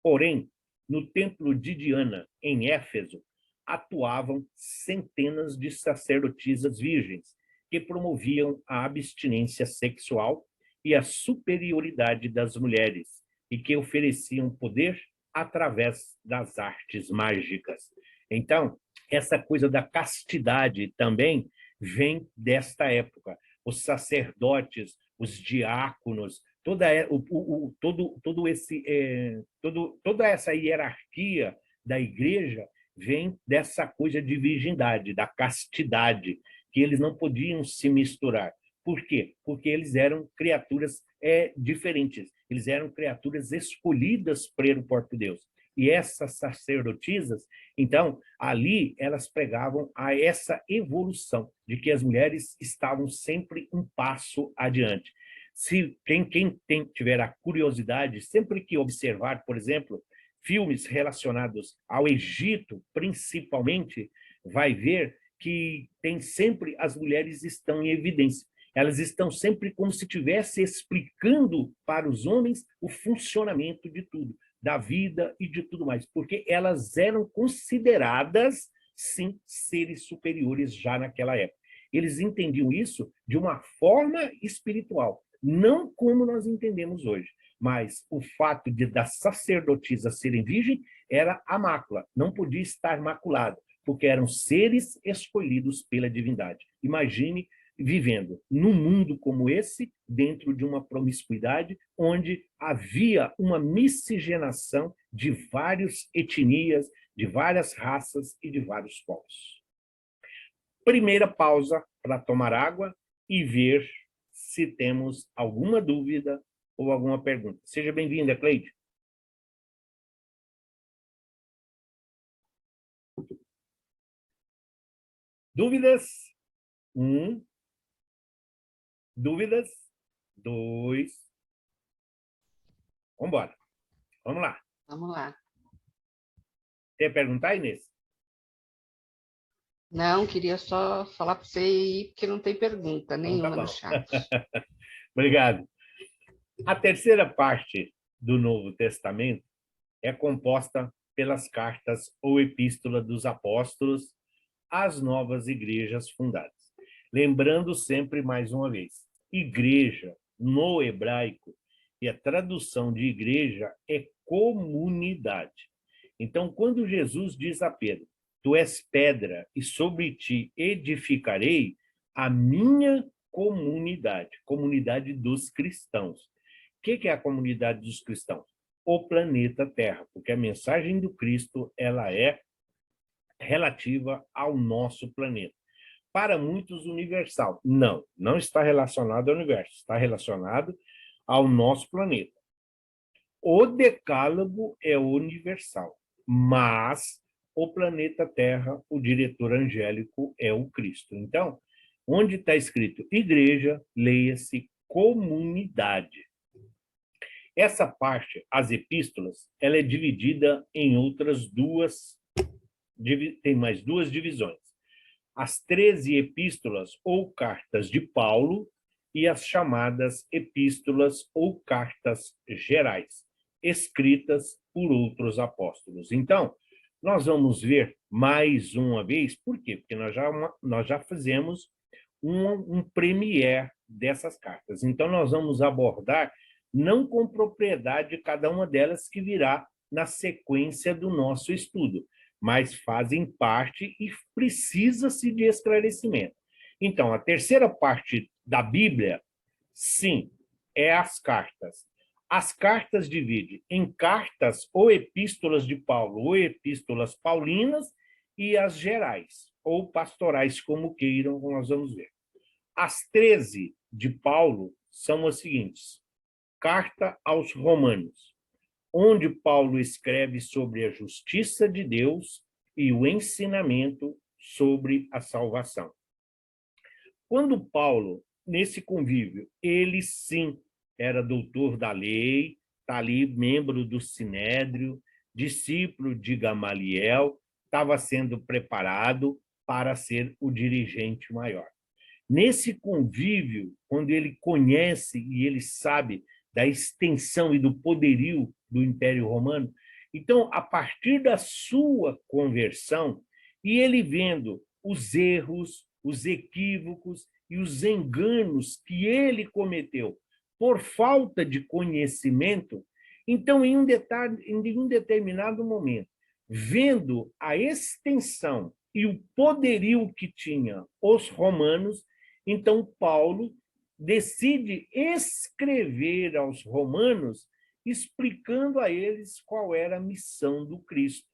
Porém, no templo de Diana, em Éfeso, atuavam centenas de sacerdotisas virgens que promoviam a abstinência sexual e a superioridade das mulheres e que ofereciam poder através das artes mágicas. Então, essa coisa da castidade também vem desta época. Os sacerdotes, os diáconos, toda essa hierarquia da igreja vem dessa coisa de virgindade, da castidade, que eles não podiam se misturar. Por quê? Porque eles eram criaturas diferentes, eles eram criaturas escolhidas pelo próprio Deus. E essas sacerdotisas, então, ali elas pregavam a essa evolução de que as mulheres estavam sempre um passo adiante. Se quem tiver a curiosidade, sempre que observar, por exemplo, filmes relacionados ao Egito, principalmente, vai ver que tem sempre as mulheres estão em evidência. Elas estão sempre como se estivesse explicando para os homens o funcionamento de tudo, da vida e de tudo mais, porque elas eram consideradas, sim, seres superiores já naquela época. Eles entendiam isso de uma forma espiritual, não como nós entendemos hoje, mas o fato das sacerdotisas serem virgens era a mácula, não podia estar maculada, porque eram seres escolhidos pela divindade. Imagine vivendo num mundo como esse, dentro de uma promiscuidade, onde havia uma miscigenação de várias etnias, de várias raças e de vários povos. Primeira pausa para tomar água e ver se temos alguma dúvida ou alguma pergunta. Seja bem-vinda, Cleide. Dúvidas? 1. Dúvidas? 2. Vamos embora. Vamos lá. Vamos lá. Quer perguntar, Inês? Não, queria só falar para você aí, porque não tem pergunta nenhuma no chat. Obrigado. A terceira parte do Novo Testamento é composta pelas cartas ou epístola dos apóstolos às novas igrejas fundadas. Lembrando sempre, mais uma vez, igreja, no hebraico, e a tradução de igreja é comunidade. Então, quando Jesus diz a Pedro, tu és pedra e sobre ti edificarei a minha comunidade, comunidade dos cristãos. O que é a comunidade dos cristãos? O planeta Terra, porque a mensagem do Cristo ela é relativa ao nosso planeta. Para muitos, universal. Não, não está relacionado ao universo, está relacionado ao nosso planeta. O decálogo é universal, mas o planeta Terra, o diretor angélico é o Cristo. Então, onde está escrito igreja, leia-se comunidade. Essa parte, as epístolas, ela é dividida em outras duas, tem mais duas divisões. As 13 epístolas ou cartas de Paulo e as chamadas epístolas ou cartas gerais, escritas por outros apóstolos. Então, nós vamos ver mais uma vez, por quê? Porque nós já fizemos um premier dessas cartas. Então, nós vamos abordar, não com propriedade, cada uma delas que virá na sequência do nosso estudo, mas fazem parte e precisa-se de esclarecimento. Então, a terceira parte da Bíblia, sim, é as cartas. As cartas dividem em cartas ou epístolas de Paulo ou epístolas paulinas e as gerais, ou pastorais, como queiram, nós vamos ver. As 13 de Paulo são as seguintes: carta aos Romanos, onde Paulo escreve sobre a justiça de Deus e o ensinamento sobre a salvação. Quando Paulo, nesse convívio, ele sim era doutor da lei, está ali, membro do Sinédrio, discípulo de Gamaliel, estava sendo preparado para ser o dirigente maior. Nesse convívio, quando ele conhece e ele sabe da extensão e do poderio do Império Romano, então, a partir da sua conversão, e ele vendo os erros, os equívocos e os enganos que ele cometeu por falta de conhecimento, então, em um determinado momento, vendo a extensão e o poderio que tinha os romanos, então Paulo decide escrever aos romanos, explicando a eles qual era a missão do Cristo,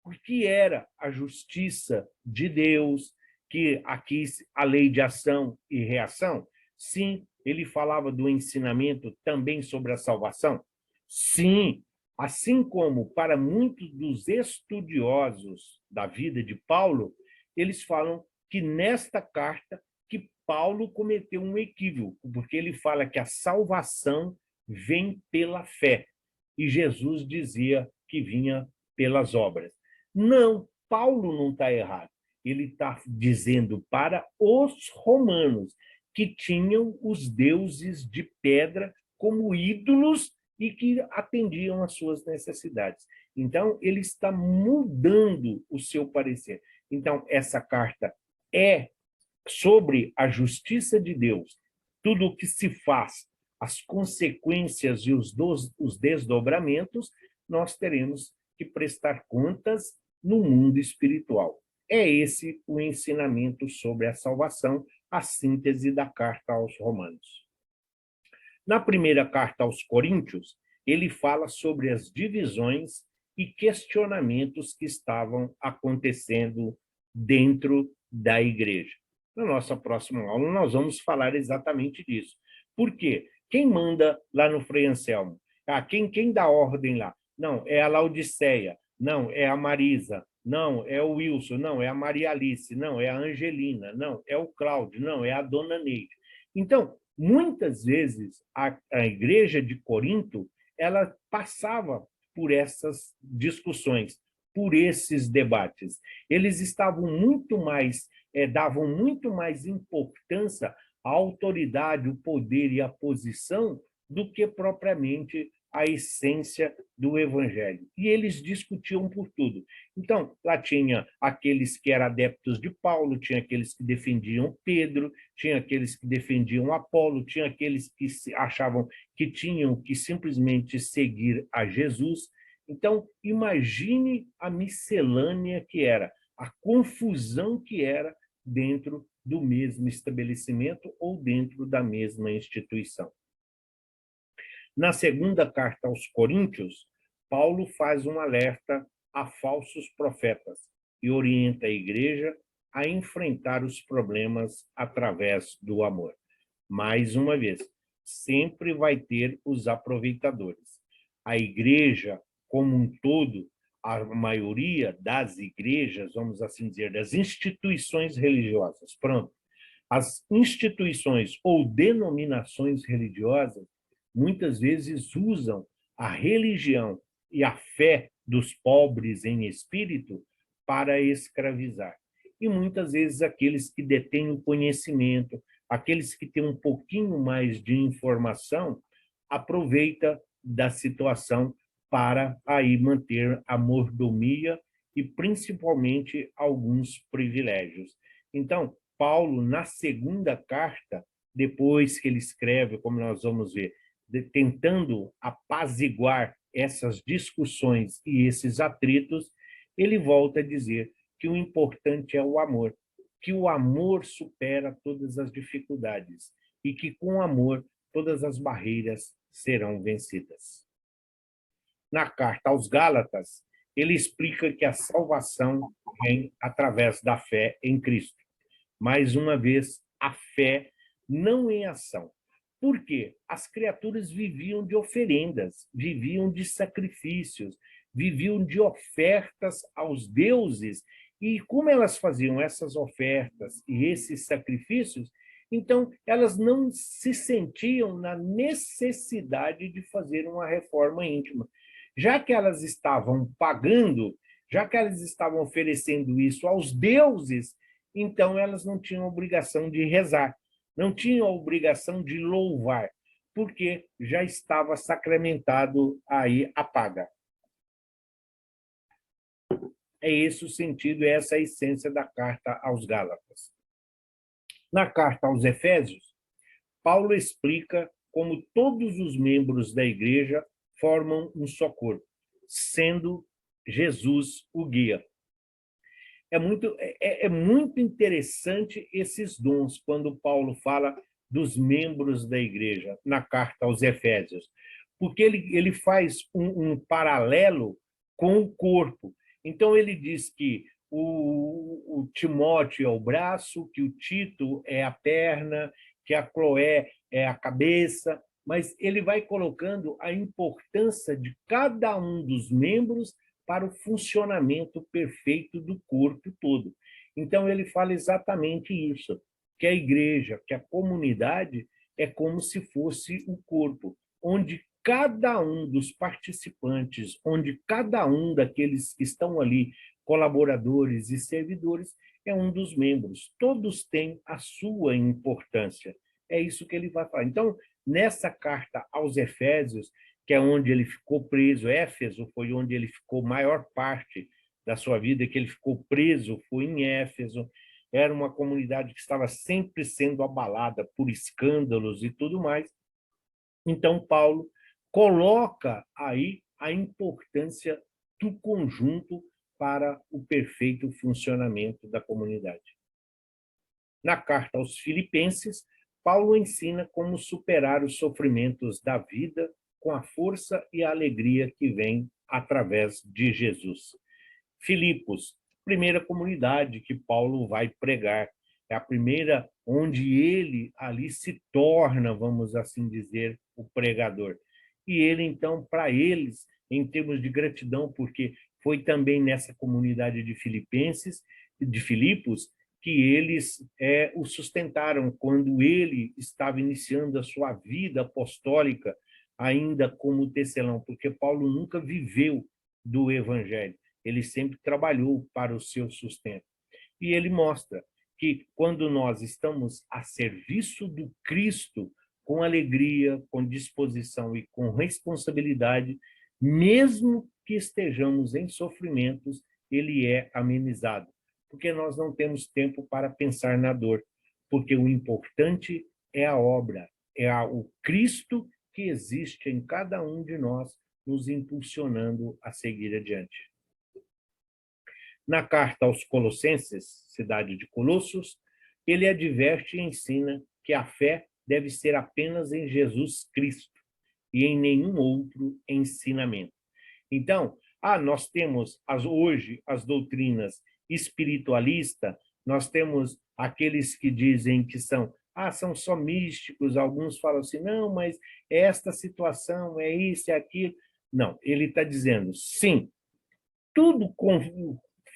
o que era a justiça de Deus, que aqui a lei de ação e reação. Sim, ele falava do ensinamento também sobre a salvação. Sim, assim como para muitos dos estudiosos da vida de Paulo, eles falam que nesta carta que Paulo cometeu um equívoco, porque ele fala que a salvação vem pela fé, e Jesus dizia que vinha pelas obras. Não, Paulo não está errado. Ele está dizendo para os romanos que tinham os deuses de pedra como ídolos e que atendiam às suas necessidades. Então, ele está mudando o seu parecer. Então, essa carta é sobre a justiça de Deus, tudo o que se faz, as consequências e os desdobramentos, nós teremos que prestar contas no mundo espiritual. É esse o ensinamento sobre a salvação, a síntese da carta aos Romanos. Na primeira carta aos Coríntios, ele fala sobre as divisões e questionamentos que estavam acontecendo dentro da igreja. Na nossa próxima aula, nós vamos falar exatamente disso. Por quê? Quem manda lá no Frei Anselmo? Quem dá ordem lá? Não, é a Laodiceia. Não, é a Marisa. Não, é o Wilson. Não, é a Maria Alice. Não, é a Angelina. Não, é o Cláudio. Não, é a Dona Neide. Então, muitas vezes, a igreja de Corinto, ela passava por essas discussões, por esses debates. Eles estavam muito mais, davam muito mais importância à autoridade, o poder e a posição do que propriamente a essência do evangelho. E eles discutiam por tudo. Então, lá tinha aqueles que eram adeptos de Paulo, tinha aqueles que defendiam Pedro, tinha aqueles que defendiam Apolo, tinha aqueles que achavam que tinham que simplesmente seguir a Jesus. Então, imagine a miscelânea que era, a confusão que era dentro do mesmo estabelecimento ou dentro da mesma instituição. Na segunda carta aos Coríntios, Paulo faz um alerta a falsos profetas e orienta a igreja a enfrentar os problemas através do amor. Mais uma vez, sempre vai ter os aproveitadores. A igreja, como um todo, a maioria das igrejas, vamos assim dizer, das instituições religiosas, pronto, as instituições ou denominações religiosas muitas vezes usam a religião e a fé dos pobres em espírito para escravizar. E muitas vezes aqueles que detêm o conhecimento, aqueles que têm um pouquinho mais de informação, aproveita da situação para aí manter a mordomia e principalmente alguns privilégios. Então, Paulo, na segunda carta, depois que ele escreve, como nós vamos ver, tentando apaziguar essas discussões e esses atritos, ele volta a dizer que o importante é o amor, que o amor supera todas as dificuldades e que com o amor todas as barreiras serão vencidas. Na carta aos Gálatas, ele explica que a salvação vem através da fé em Cristo. Mais uma vez, a fé não em ação. Por quê? As criaturas viviam de oferendas, viviam de sacrifícios, viviam de ofertas aos deuses. E como elas faziam essas ofertas e esses sacrifícios, então elas não se sentiam na necessidade de fazer uma reforma íntima. Já que elas estavam pagando, já que elas estavam oferecendo isso aos deuses, então elas não tinham obrigação de rezar, não tinham a obrigação de louvar, porque já estava sacramentado aí a paga. É esse o sentido, é essa a essência da carta aos Gálatas. Na carta aos Efésios, Paulo explica como todos os membros da igreja formam um só corpo, sendo Jesus o guia. É muito interessante esses dons quando Paulo fala dos membros da igreja na carta aos Efésios, porque ele faz um paralelo com o corpo. Então, ele diz que o Timóteo é o braço, que o Tito é a perna, que a Cloé é a cabeça, mas ele vai colocando a importância de cada um dos membros para o funcionamento perfeito do corpo todo. Então, ele fala exatamente isso, que a igreja, que a comunidade é como se fosse o corpo, onde cada um dos participantes, onde cada um daqueles que estão ali, colaboradores e servidores, é um dos membros. Todos têm a sua importância. É isso que ele vai falar. Então, nessa carta aos Efésios, que é onde ele ficou preso, Éfeso foi onde ele ficou maior parte da sua vida, que ele ficou preso, foi em Éfeso. Era uma comunidade que estava sempre sendo abalada por escândalos e tudo mais. Então, Paulo coloca aí a importância do conjunto para o perfeito funcionamento da comunidade. Na carta aos Filipenses, Paulo ensina como superar os sofrimentos da vida com a força e a alegria que vem através de Jesus. Filipos, primeira comunidade que Paulo vai pregar, é a primeira onde ele ali se torna, vamos assim dizer, o pregador. E ele, então, para eles, em termos de gratidão, porque foi também nessa comunidade de Filipenses, de Filipos, que eles o sustentaram quando ele estava iniciando a sua vida apostólica, ainda como tecelão, porque Paulo nunca viveu do evangelho, ele sempre trabalhou para o seu sustento. E ele mostra que quando nós estamos a serviço do Cristo, com alegria, com disposição e com responsabilidade, mesmo que estejamos em sofrimentos, ele é amenizado, porque nós não temos tempo para pensar na dor, porque o importante é a obra, é o Cristo que existe em cada um de nós, nos impulsionando a seguir adiante. Na carta aos Colossenses, cidade de Colossos, ele adverte e ensina que a fé deve ser apenas em Jesus Cristo e em nenhum outro ensinamento. Então, nós temos hoje as doutrinas espiritualistas, nós temos aqueles que dizem que são só místicos, alguns falam assim, não, mas esta situação é isso, é aquilo. Não, ele está dizendo, sim, tudo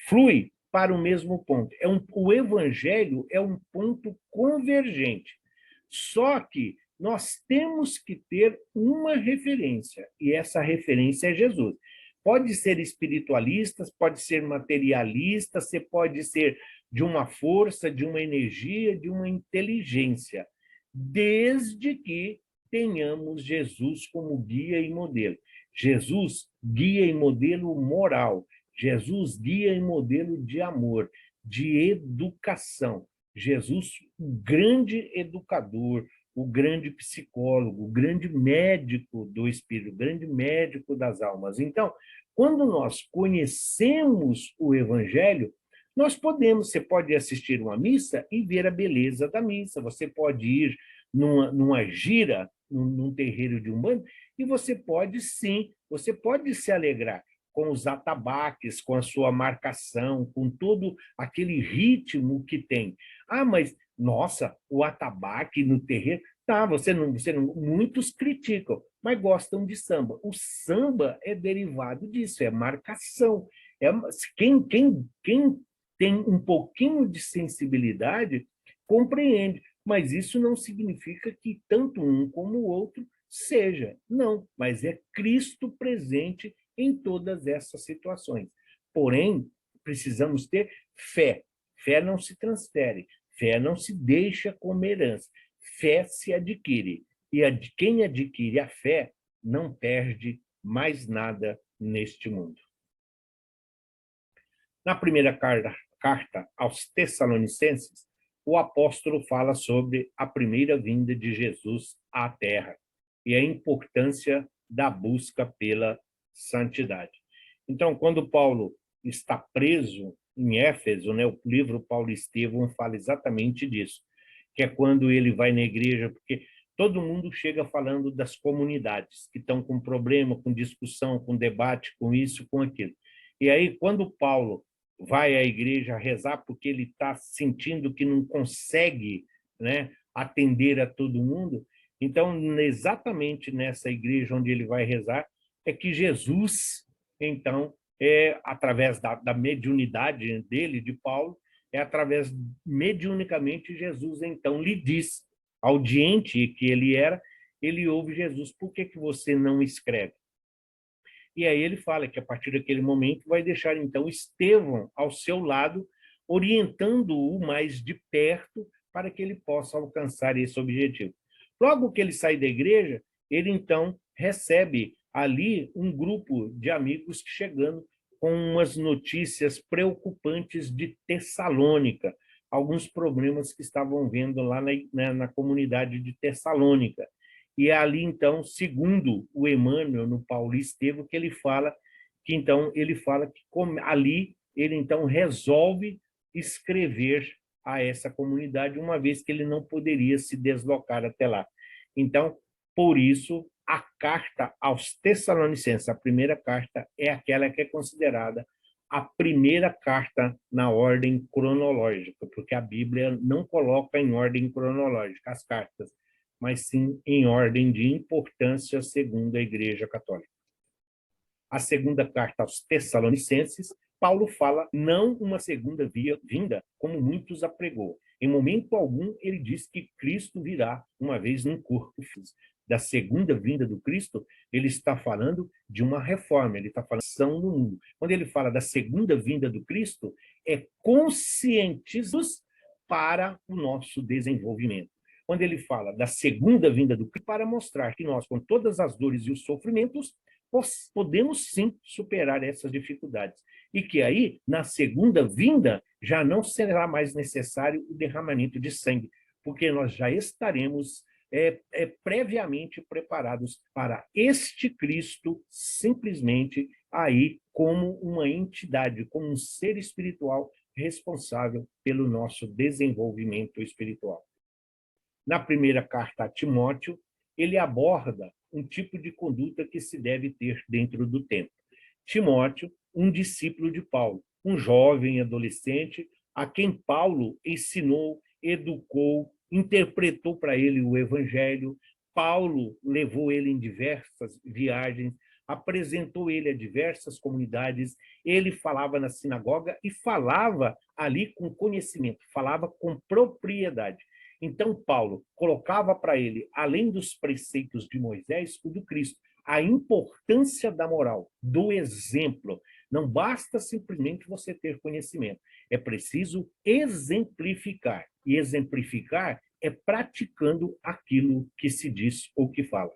flui para o mesmo ponto. O evangelho é um ponto convergente. Só que nós temos que ter uma referência, e essa referência é Jesus. Pode ser espiritualista, pode ser materialista, você pode ser de uma força, de uma energia, de uma inteligência, desde que tenhamos Jesus como guia e modelo. Jesus, guia e modelo moral. Jesus, guia e modelo de amor, de educação. Jesus, o grande educador, o grande psicólogo, o grande médico do espírito, o grande médico das almas. Então, quando nós conhecemos o evangelho, nós podemos, você pode assistir uma missa e ver a beleza da missa, você pode ir numa gira, num terreiro de Umbanda, e você pode sim, você pode se alegrar com os atabaques, com a sua marcação, com todo aquele ritmo que tem. Mas Nossa, o atabaque no terreiro. Tá, muitos criticam, mas gostam de samba. O samba é derivado disso, é marcação. É, quem tem um pouquinho de sensibilidade compreende, mas isso não significa que tanto um como o outro seja. Não, mas é Cristo presente em todas essas situações. Porém, precisamos ter fé. Fé não se transfere, fé não se deixa como herança, fé se adquire. E quem adquire a fé não perde mais nada neste mundo. Na primeira carta aos Tessalonicenses, o apóstolo fala sobre a primeira vinda de Jesus à Terra e a importância da busca pela santidade. Então, quando Paulo está preso em Éfeso, né, o livro Paulo e Estevão fala exatamente disso, que é quando ele vai na igreja, porque todo mundo chega falando das comunidades que estão com problema, com discussão, com debate, com isso, com aquilo. E aí, quando Paulo vai à igreja rezar porque ele está sentindo que não consegue, né, atender a todo mundo, então, exatamente nessa igreja onde ele vai rezar, é que Jesus, então, através da mediunidade dele, de Paulo, através, mediunicamente, Jesus, então, lhe diz, audiente que ele era, ele ouve Jesus, por que você não escreve? E aí ele fala que, a partir daquele momento, vai deixar, então, Estevão ao seu lado, orientando-o mais de perto para que ele possa alcançar esse objetivo. Logo que ele sai da igreja, ele, então, recebe ali um grupo de amigos chegando com umas notícias preocupantes de Tessalônica, alguns problemas que estavam vendo lá na comunidade de Tessalônica. E é ali, então, segundo o Emmanuel, no Paulo e Estevão, que ele fala que, então, ali ele, então, resolve escrever a essa comunidade, uma vez que ele não poderia se deslocar até lá. Então, por isso, a carta aos Tessalonicenses, a primeira carta, é aquela que é considerada a primeira carta na ordem cronológica, porque a Bíblia não coloca em ordem cronológica as cartas, mas sim em ordem de importância segundo a Igreja Católica. A segunda carta aos Tessalonicenses, Paulo fala não uma segunda vinda, como muitos apregou. Em momento algum, ele diz que Cristo virá uma vez num corpo físico. Da segunda vinda do Cristo, ele está falando de uma reforma, ele está falando de ação no mundo. Quando ele fala da segunda vinda do Cristo, é conscientizar para o nosso desenvolvimento. Quando ele fala da segunda vinda do Cristo, para mostrar que nós, com todas as dores e os sofrimentos, podemos sim superar essas dificuldades. E que aí, na segunda vinda, já não será mais necessário o derramamento de sangue, porque nós já estaremos previamente preparados para este Cristo simplesmente aí como uma entidade, como um ser espiritual responsável pelo nosso desenvolvimento espiritual. Na primeira carta a Timóteo, ele aborda um tipo de conduta que se deve ter dentro do templo. Timóteo, um discípulo de Paulo, um jovem adolescente a quem Paulo ensinou, educou, interpretou para ele o evangelho. Paulo levou ele em diversas viagens, apresentou ele a diversas comunidades, ele falava na sinagoga e falava ali com conhecimento, falava com propriedade. Então, Paulo colocava para ele, além dos preceitos de Moisés, o do Cristo, a importância da moral, do exemplo. Não basta simplesmente você ter conhecimento, é preciso exemplificar. E exemplificar é praticando aquilo que se diz ou que fala.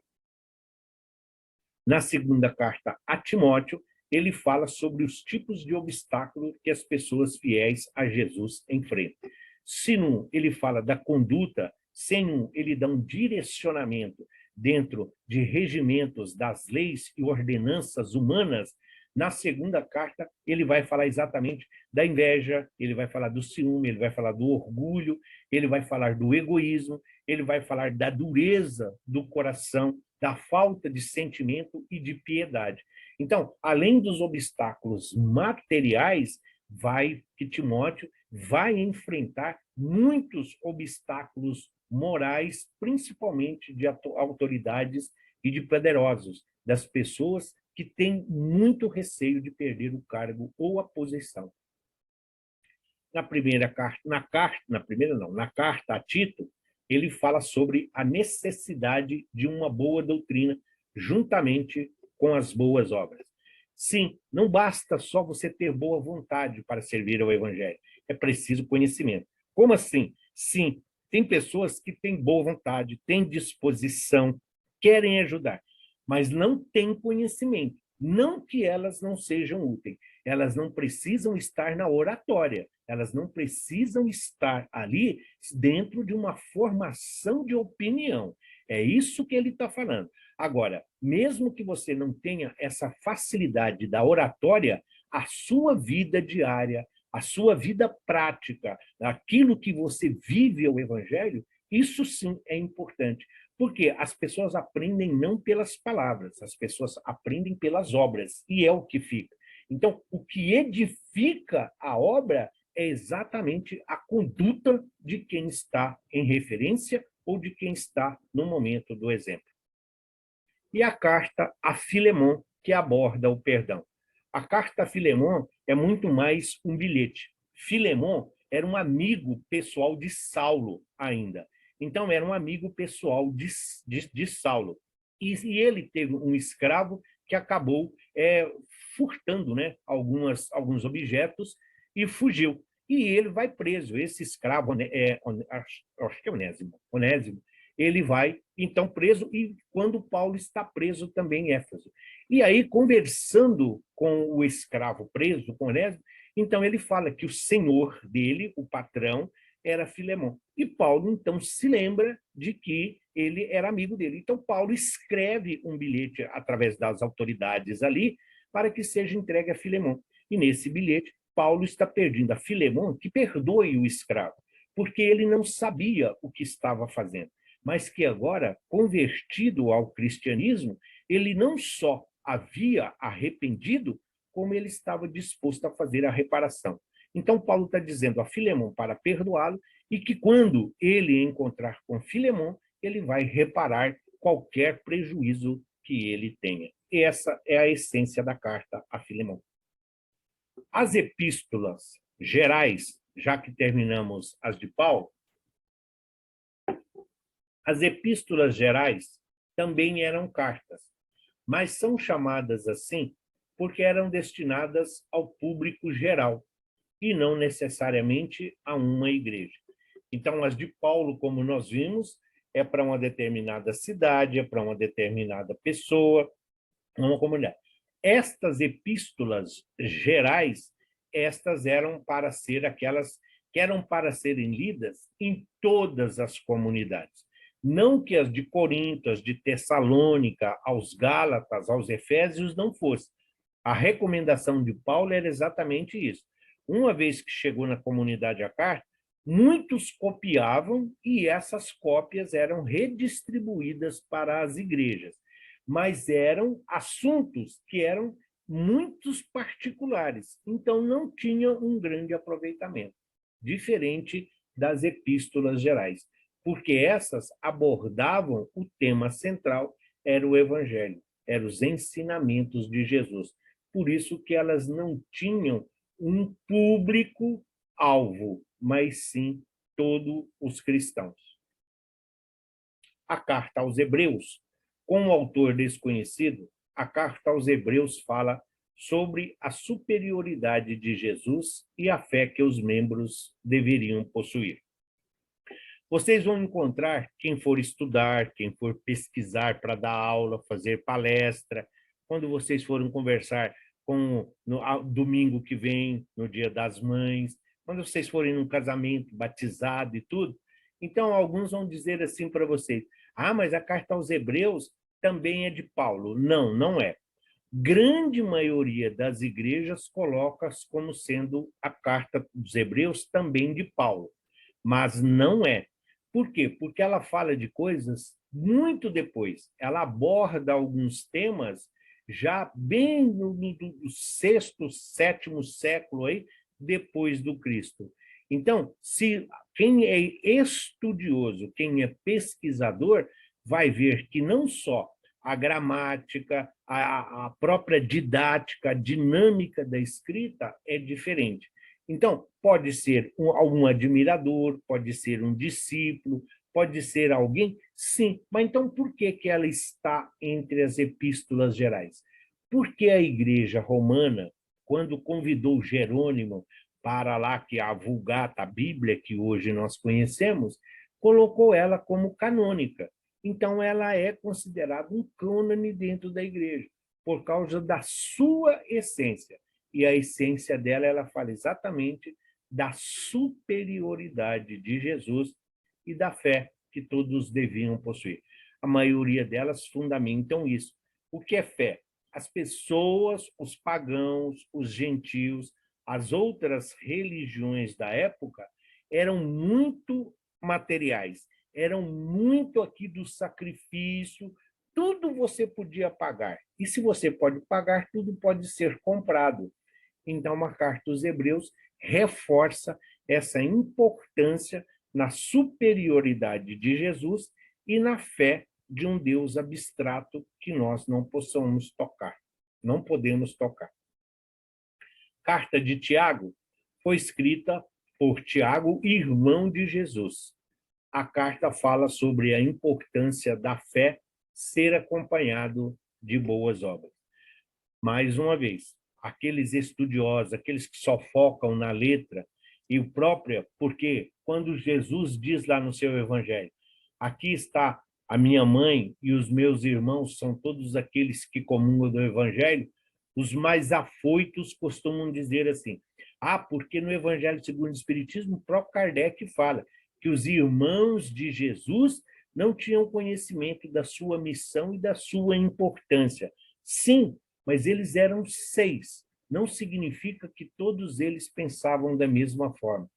Na segunda carta a Timóteo, ele fala sobre os tipos de obstáculos que as pessoas fiéis a Jesus enfrentam. Se num, ele fala da conduta, se num, ele dá um direcionamento dentro de regimentos das leis e ordenanças humanas, na segunda carta ele vai falar exatamente da inveja, ele vai falar do ciúme, ele vai falar do orgulho, ele vai falar do egoísmo, ele vai falar da dureza do coração, da falta de sentimento e de piedade. Então, além dos obstáculos materiais, Timóteo vai enfrentar muitos obstáculos morais, principalmente de autoridades e de poderosos, das pessoas que têm muito receio de perder o cargo ou a posição. Na primeira carta, na carta a Tito, ele fala sobre a necessidade de uma boa doutrina juntamente com as boas obras. Sim, não basta só você ter boa vontade para servir ao evangelho, é preciso conhecimento. Como assim? Sim, tem pessoas que têm boa vontade, têm disposição, querem ajudar, mas não têm conhecimento. Não que elas não sejam úteis, elas não precisam estar na oratória, elas não precisam estar ali dentro de uma formação de opinião. É isso que ele está falando. Agora, mesmo que você não tenha essa facilidade da oratória, a sua vida diária, a sua vida prática, aquilo que você vive o evangelho, isso sim é importante. Porque as pessoas aprendem não pelas palavras, as pessoas aprendem pelas obras, e é o que fica. Então, o que edifica a obra é exatamente a conduta de quem está em referência ou de quem está no momento do exemplo. E a carta a Filemon, que aborda o perdão. A carta a Filemon é muito mais um bilhete. Filemon era um amigo pessoal de Saulo ainda. Então, era um amigo pessoal de Saulo. E ele teve um escravo que acabou furtando, né, alguns objetos e fugiu. E ele vai preso. Esse escravo, acho que é Onésimo, ele vai, então, preso, e quando Paulo está preso também em Éfeso. E aí, conversando com o escravo preso, com Onésimo, então ele fala que o senhor dele, o patrão, era Filemon. E Paulo, então, se lembra de que ele era amigo dele. Então, Paulo escreve um bilhete através das autoridades ali para que seja entregue a Filemon. E nesse bilhete, Paulo está pedindo a Filemon que perdoe o escravo, porque ele não sabia o que estava fazendo, mas que agora, convertido ao cristianismo, ele não só havia arrependido, como ele estava disposto a fazer a reparação. Então, Paulo está dizendo a Filemon para perdoá-lo e que quando ele encontrar com Filemon, ele vai reparar qualquer prejuízo que ele tenha. Essa é a essência da carta a Filemon. As epístolas gerais, já que terminamos as de Paulo, as epístolas gerais também eram cartas, mas são chamadas assim porque eram destinadas ao público geral e não necessariamente a uma igreja. Então, as de Paulo, como nós vimos, é para uma determinada cidade, é para uma determinada pessoa, uma comunidade. Estas epístolas gerais, estas eram para ser aquelas que eram para serem lidas em todas as comunidades. Não que as de Corinto, as de Tessalônica, aos Gálatas, aos Efésios não fossem. A recomendação de Paulo era exatamente isso. Uma vez que chegou na comunidade a carta, muitos copiavam e essas cópias eram redistribuídas para as igrejas, mas eram assuntos que eram muitos particulares, então não tinham um grande aproveitamento, diferente das epístolas gerais, porque essas abordavam o tema central, era o evangelho, eram os ensinamentos de Jesus. Por isso que elas não tinham um público-alvo, mas sim todos os cristãos. A carta aos Hebreus, com um autor desconhecido, a carta aos Hebreus fala sobre a superioridade de Jesus e a fé que os membros deveriam possuir. Vocês vão encontrar, quem for estudar, quem for pesquisar para dar aula, fazer palestra, quando vocês forem conversar no domingo que vem, no Dia das Mães, quando vocês forem num casamento, batizado e tudo, então alguns vão dizer assim para vocês: ah, mas a carta aos Hebreus também é de Paulo. Não, não é. Grande maioria das igrejas coloca como sendo a carta dos Hebreus também de Paulo, mas não é. Por quê? Porque ela fala de coisas muito depois. Ela aborda alguns temas já bem no sexto, sétimo século aí, depois do Cristo. Então, se quem é estudioso, quem é pesquisador, vai ver que não só a gramática, a própria didática, a dinâmica da escrita é diferente. Então, pode ser um admirador, pode ser um discípulo, pode ser alguém, sim, mas então por que ela está entre as epístolas gerais? Porque a Igreja Romana, quando convidou Jerônimo para lá que a Vulgata, a Bíblia que hoje nós conhecemos, colocou ela como canônica. Então, ela é considerada um cânone dentro da Igreja, por causa da sua essência. E a essência dela, ela fala exatamente da superioridade de Jesus e da fé que todos deviam possuir. A maioria delas fundamentam isso. O que é fé? As pessoas, os pagãos, os gentios, as outras religiões da época eram muito materiais, eram muito aqui do sacrifício, tudo você podia pagar. E se você pode pagar, tudo pode ser comprado. Então, a carta aos Hebreus reforça essa importância na superioridade de Jesus e na fé de um Deus abstrato que nós não possamos tocar, não podemos tocar. Carta de Tiago foi escrita por Tiago, irmão de Jesus. A carta fala sobre a importância da fé ser acompanhado de boas obras. Mais uma vez, aqueles estudiosos, aqueles que só focam na letra, e o próprio, porque quando Jesus diz lá no seu evangelho, aqui está a minha mãe e os meus irmãos, são todos aqueles que comungam do evangelho, os mais afoitos costumam dizer assim, porque no evangelho segundo o Espiritismo, o próprio Kardec fala que os irmãos de Jesus não tinham conhecimento da sua missão e da sua importância. Sim, mas eles eram 6. Não significa que todos eles pensavam da mesma forma.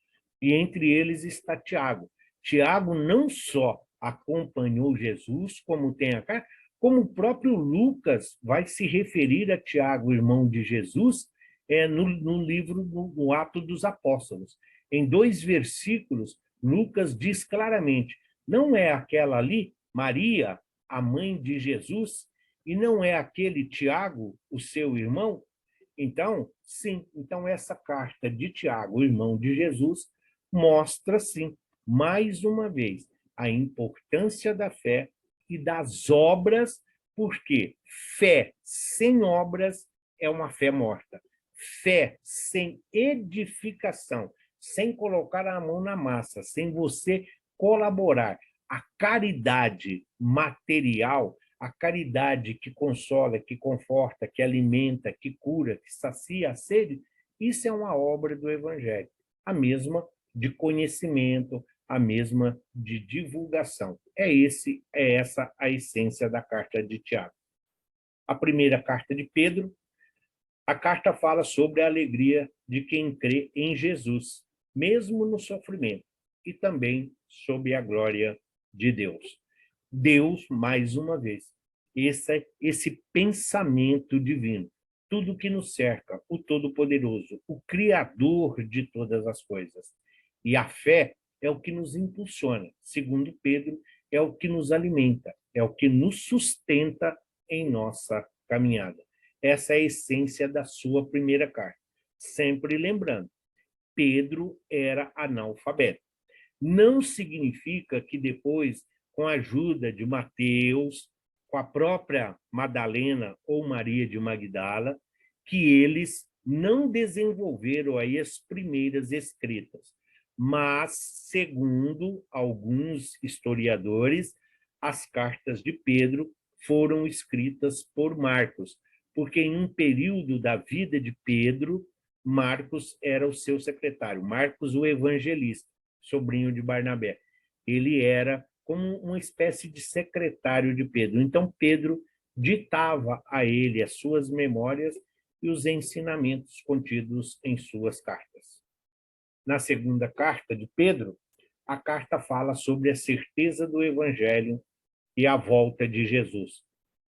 E entre eles está Tiago. Tiago não só acompanhou Jesus, como tem a carta, como o próprio Lucas vai se referir a Tiago, irmão de Jesus, no livro, no Ato dos Apóstolos. Em 2 versículos, Lucas diz claramente, não é aquela ali, Maria, a mãe de Jesus, e não é aquele Tiago, o seu irmão? Então, sim, então essa carta de Tiago, o irmão de Jesus, mostra, sim, mais uma vez, a importância da fé e das obras, porque fé sem obras é uma fé morta. Fé sem edificação, sem colocar a mão na massa, sem você colaborar, a caridade material, a caridade que consola, que conforta, que alimenta, que cura, que sacia a sede, isso é uma obra do Evangelho. A mesma de conhecimento, a mesma de divulgação. É essa a essência da carta de Tiago. A primeira carta de Pedro, a carta fala sobre a alegria de quem crê em Jesus, mesmo no sofrimento, e também sobre a glória de Deus. Deus, mais uma vez, esse pensamento divino, tudo que nos cerca, o Todo-Poderoso, o Criador de todas as coisas. E a fé é o que nos impulsiona, segundo Pedro, é o que nos alimenta, é o que nos sustenta em nossa caminhada. Essa é a essência da sua primeira carta. Sempre lembrando, Pedro era analfabeto. Não significa que depois, com a ajuda de Mateus, com a própria Madalena ou Maria de Magdala, que eles não desenvolveram aí as primeiras escritas. Mas, segundo alguns historiadores, as cartas de Pedro foram escritas por Marcos, porque em um período da vida de Pedro, Marcos era o seu secretário, Marcos o evangelista, sobrinho de Barnabé. Ele era como uma espécie de secretário de Pedro. Então, Pedro ditava a ele as suas memórias e os ensinamentos contidos em suas cartas. Na segunda carta de Pedro, a carta fala sobre a certeza do Evangelho e a volta de Jesus.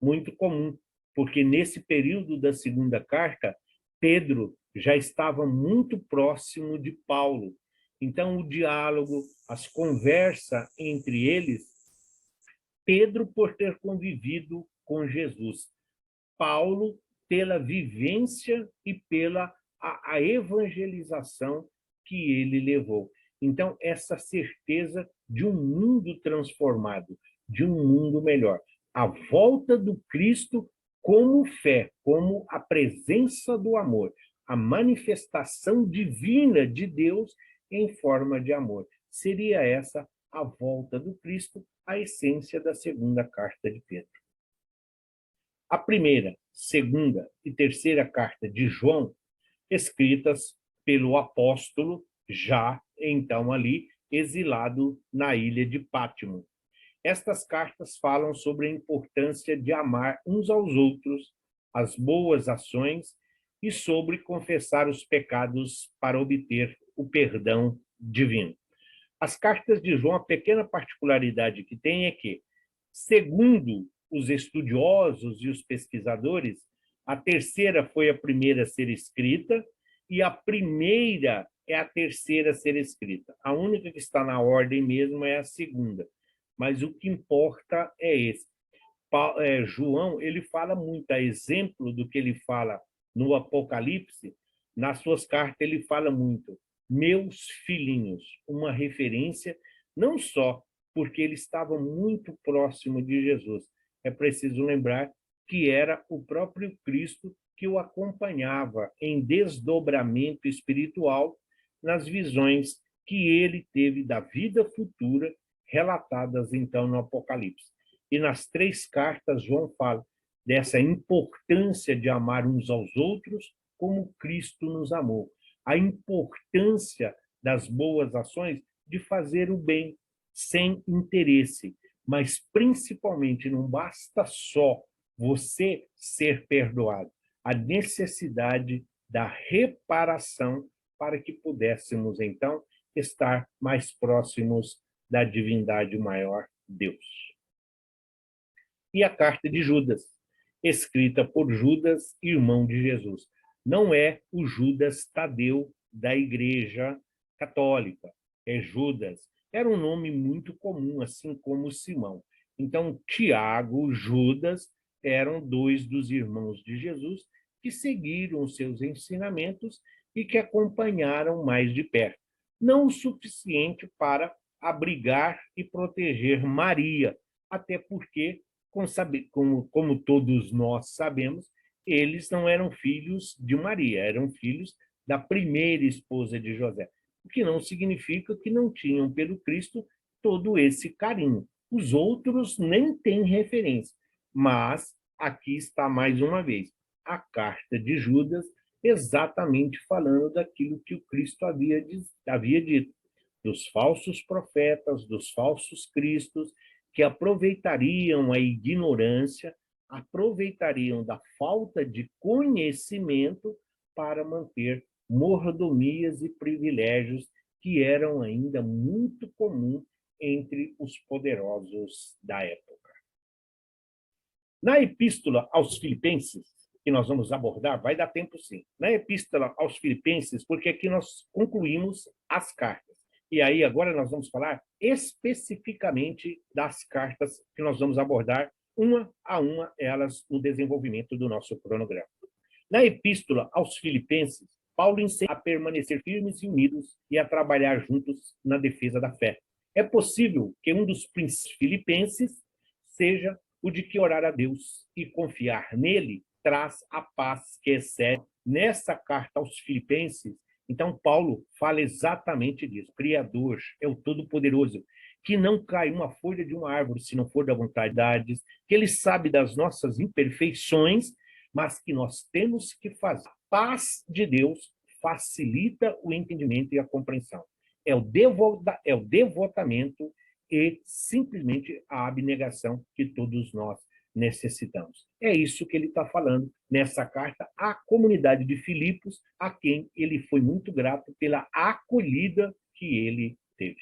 Muito comum, porque nesse período da segunda carta, Pedro já estava muito próximo de Paulo. Então, o diálogo, as conversas entre eles, Pedro por ter convivido com Jesus, Paulo pela vivência e pela a evangelização que ele levou. Então, essa certeza de um mundo transformado, de um mundo melhor. A volta do Cristo como fé, como a presença do amor, a manifestação divina de Deus em forma de amor. Seria essa a volta do Cristo, a essência da segunda carta de Pedro. A primeira, segunda e terceira carta de João, escritas pelo apóstolo, já então ali exilado na ilha de Pátimo. Estas cartas falam sobre a importância de amar uns aos outros, as boas ações e sobre confessar os pecados para obter o perdão divino. As cartas de João, a pequena particularidade que tem é que, segundo os estudiosos e os pesquisadores, a terceira foi a primeira a ser escrita e a primeira é a terceira a ser escrita. A única que está na ordem mesmo é a segunda. Mas o que importa é esse. João, ele fala muito, a exemplo do que ele fala no Apocalipse, nas suas cartas ele fala muito, meus filhinhos, uma referência não só porque ele estava muito próximo de Jesus, é preciso lembrar que era o próprio Cristo que o acompanhava em desdobramento espiritual nas visões que ele teve da vida futura, relatadas então no Apocalipse. E nas três cartas, João fala dessa importância de amar uns aos outros como Cristo nos amou. A importância das boas ações de fazer o bem sem interesse, mas principalmente não basta só você ser perdoado, a necessidade da reparação para que pudéssemos, então, estar mais próximos da divindade maior, Deus. E a carta de Judas, escrita por Judas, irmão de Jesus. Não é o Judas Tadeu da Igreja Católica, é Judas. Era um nome muito comum, assim como Simão. Então, Tiago, Judas, eram dois dos irmãos de Jesus que seguiram os seus ensinamentos e que acompanharam mais de perto. Não o suficiente para abrigar e proteger Maria, até porque, como todos nós sabemos, eles não eram filhos de Maria, eram filhos da primeira esposa de José, o que não significa que não tinham pelo Cristo todo esse carinho. Os outros nem têm referência, mas aqui está mais uma vez a carta de Judas, exatamente falando daquilo que o Cristo havia dito, dos falsos profetas, dos falsos cristos, que aproveitariam a ignorância, aproveitariam da falta de conhecimento para manter mordomias e privilégios que eram ainda muito comuns entre os poderosos da época. Na epístola aos Filipenses, que nós vamos abordar, vai dar tempo sim. Na epístola aos Filipenses, porque aqui nós concluímos as cartas. E aí agora nós vamos falar especificamente das cartas que nós vamos abordar uma a uma elas no desenvolvimento do nosso cronograma. Na epístola aos Filipenses, Paulo ensina a permanecer firmes e unidos e a trabalhar juntos na defesa da fé. É possível que um dos princípios filipenses seja o de que orar a Deus e confiar nele traz a paz que excede. Nessa carta aos Filipenses, então Paulo fala exatamente disso. O Criador é o Todo-Poderoso, que não cai uma folha de uma árvore se não for da vontade de Deus, que ele sabe das nossas imperfeições, mas que nós temos que fazer. A paz de Deus facilita o entendimento e a compreensão. É o devotamento e simplesmente a abnegação que todos nós necessitamos. É isso que ele está falando nessa carta à comunidade de Filipos, a quem ele foi muito grato pela acolhida que ele teve.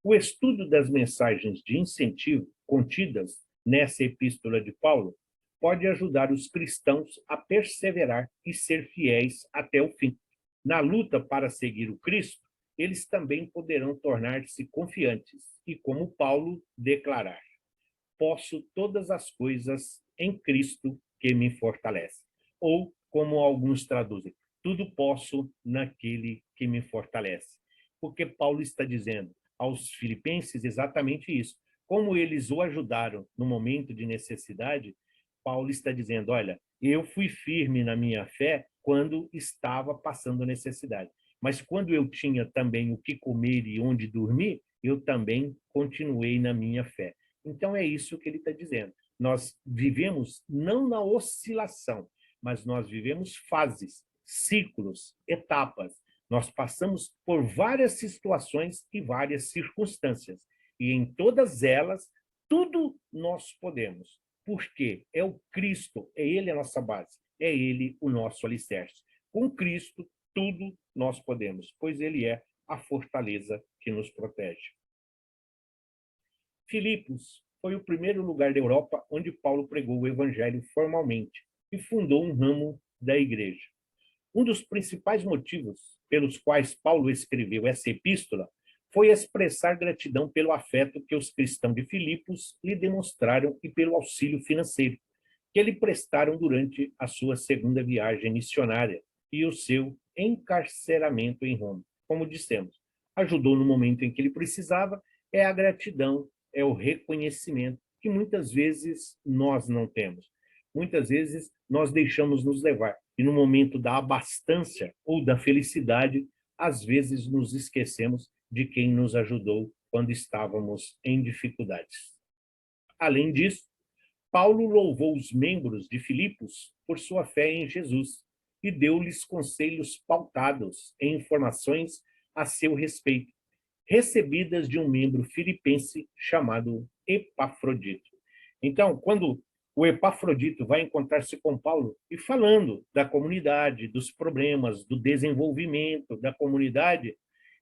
O estudo das mensagens de incentivo contidas nessa epístola de Paulo pode ajudar os cristãos a perseverar e ser fiéis até o fim. Na luta para seguir o Cristo, eles também poderão tornar-se confiantes e, como Paulo, declarar: posso todas as coisas em Cristo que me fortalece. Ou, como alguns traduzem, tudo posso naquele que me fortalece. Porque Paulo está dizendo aos filipenses exatamente isso. Como eles o ajudaram no momento de necessidade, Paulo está dizendo: olha, eu fui firme na minha fé quando estava passando necessidade. Mas quando eu tinha também o que comer e onde dormir, eu também continuei na minha fé. Então é isso que ele está dizendo. Nós vivemos não na oscilação, mas nós vivemos fases, ciclos, etapas. Nós passamos por várias situações e várias circunstâncias. E em todas elas, tudo nós podemos. Porque é o Cristo, é Ele a nossa base, é Ele o nosso alicerce. Com Cristo, tudo nós podemos, pois Ele é a fortaleza que nos protege. Filipos foi o primeiro lugar da Europa onde Paulo pregou o evangelho formalmente e fundou um ramo da igreja. Um dos principais motivos pelos quais Paulo escreveu essa epístola foi expressar gratidão pelo afeto que os cristãos de Filipos lhe demonstraram e pelo auxílio financeiro que lhe prestaram durante a sua segunda viagem missionária e o seu encarceramento em Roma. Como dissemos, ajudou no momento em que ele precisava, é a gratidão, é o reconhecimento que muitas vezes nós não temos. Muitas vezes nós deixamos nos levar e no momento da abastança ou da felicidade, às vezes nos esquecemos de quem nos ajudou quando estávamos em dificuldades. Além disso, Paulo louvou os membros de Filipos por sua fé em Jesus e deu-lhes conselhos pautados em informações a seu respeito, recebidas de um membro filipense chamado Epafrodito. Então, quando o Epafrodito vai encontrar-se com Paulo e falando da comunidade, dos problemas, do desenvolvimento da comunidade,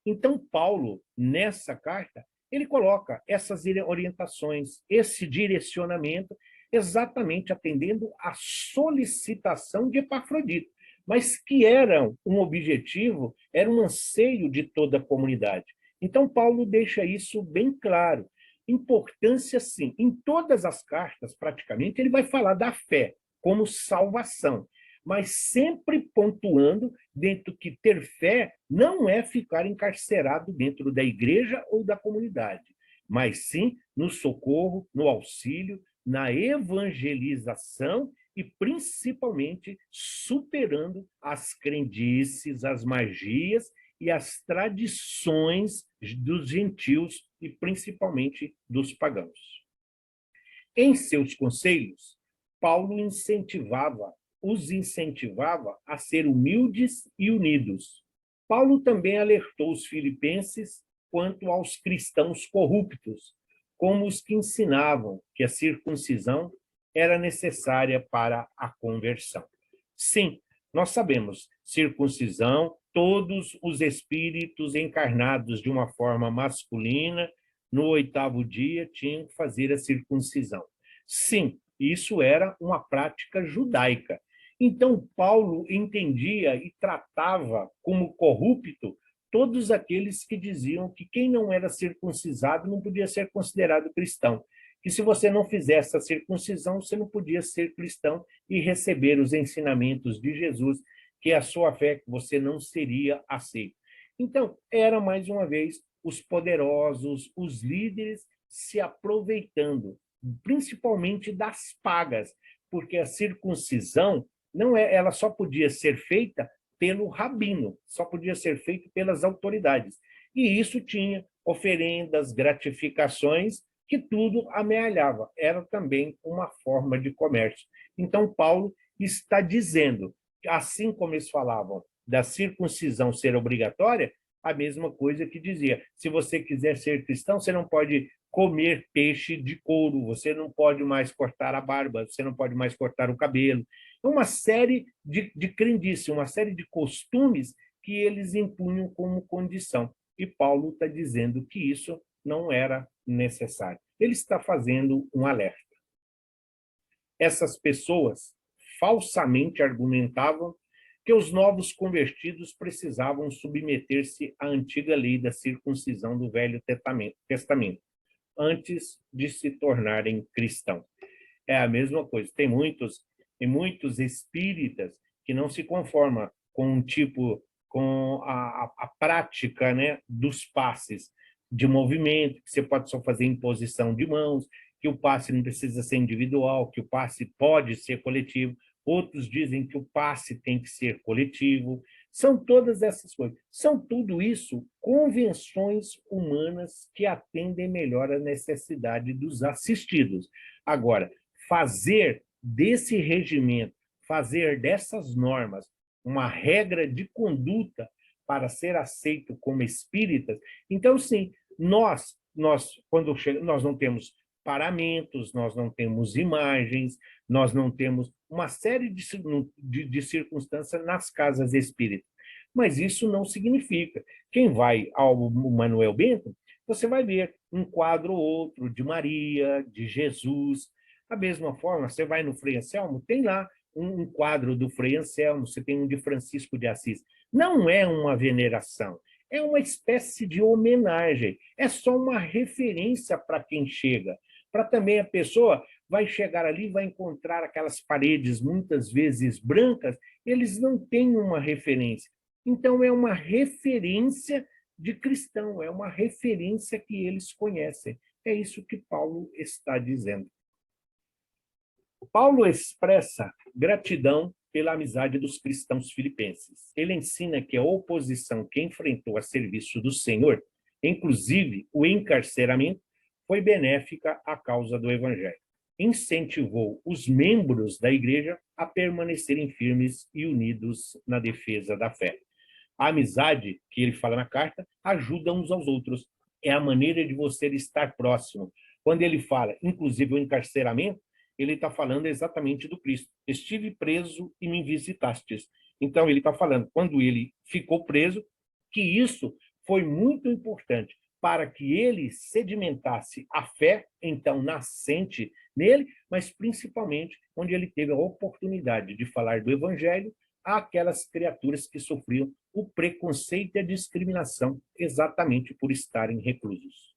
então Paulo, nessa carta, ele coloca essas orientações, esse direcionamento, exatamente atendendo à solicitação de Epafrodito, mas que era um objetivo, era um anseio de toda a comunidade. Então, Paulo deixa isso bem claro. Importância, sim. Em todas as cartas, praticamente, ele vai falar da fé como salvação, mas sempre pontuando dentro que ter fé não é ficar encarcerado dentro da igreja ou da comunidade, mas sim no socorro, no auxílio, na evangelização e, principalmente, superando as crendices, as magias e as tradições dos gentios e, principalmente, dos pagãos. Em seus conselhos, Paulo os incentivava a ser humildes e unidos. Paulo também alertou os filipenses quanto aos cristãos corruptos, como os que ensinavam que a circuncisão era necessária para a conversão. Sim, nós sabemos, circuncisão, todos os espíritos encarnados de uma forma masculina, no 8º dia, tinham que fazer a circuncisão. Sim, isso era uma prática judaica. Então, Paulo entendia e tratava como corrupto todos aqueles que diziam que quem não era circuncisado não podia ser considerado cristão, que se você não fizesse a circuncisão, você não podia ser cristão e receber os ensinamentos de Jesus, que a sua fé você não seria aceito. Então, era mais uma vez os poderosos, os líderes se aproveitando, principalmente das pagas, porque a circuncisão ela só podia ser feita pelo rabino, só podia ser feito pelas autoridades. E isso tinha oferendas, gratificações, que tudo amealhava. Era também uma forma de comércio. Então, Paulo está dizendo, assim como eles falavam da circuncisão ser obrigatória, a mesma coisa que dizia, se você quiser ser cristão, você não pode comer peixe de couro, você não pode mais cortar a barba, você não pode mais cortar o cabelo. Uma série de crendices, uma série de costumes que eles impunham como condição. E Paulo está dizendo que isso não era necessário. Ele está fazendo um alerta. Essas pessoas falsamente argumentavam que os novos convertidos precisavam submeter-se à antiga lei da circuncisão do Velho Testamento, antes de se tornarem cristãos. É a mesma coisa. Tem muitos espíritas que não se conformam com a prática, né, dos passes de movimento, que você pode só fazer imposição de mãos, que o passe não precisa ser individual, que o passe pode ser coletivo. Outros dizem que o passe tem que ser coletivo. São todas essas coisas. São tudo isso convenções humanas que atendem melhor à necessidade dos assistidos. Agora, fazer desse regimento, fazer dessas normas uma regra de conduta para ser aceito como espíritas, então, sim, nós não temos paramentos, nós não temos imagens, nós não temos uma série de circunstâncias nas casas espíritas. Mas isso não significa. Quem vai ao Manuel Bento, você vai ver um quadro ou outro de Maria, de Jesus. Da mesma forma, você vai no Frei Anselmo, tem lá um quadro do Frei Anselmo, você tem um de Francisco de Assis. Não é uma veneração, é uma espécie de homenagem, é só uma referência para quem chega, para também a pessoa vai chegar ali, vai encontrar aquelas paredes muitas vezes brancas, eles não têm uma referência. Então, é uma referência de cristão, é uma referência que eles conhecem. É isso que Paulo está dizendo. Paulo expressa gratidão pela amizade dos cristãos filipenses. Ele ensina que a oposição que enfrentou a serviço do Senhor, inclusive o encarceramento, foi benéfica à causa do Evangelho. Incentivou os membros da igreja a permanecerem firmes e unidos na defesa da fé. A amizade, que ele fala na carta, ajuda uns aos outros. É a maneira de você estar próximo. Quando ele fala, inclusive, o encarceramento, ele está falando exatamente do Cristo. Estive preso e me visitastes. Então, ele está falando, quando ele ficou preso, que isso foi muito importante para que ele sedimentasse a fé, então, nascente nele, mas principalmente onde ele teve a oportunidade de falar do Evangelho àquelas criaturas que sofriam o preconceito e a discriminação exatamente por estarem reclusos.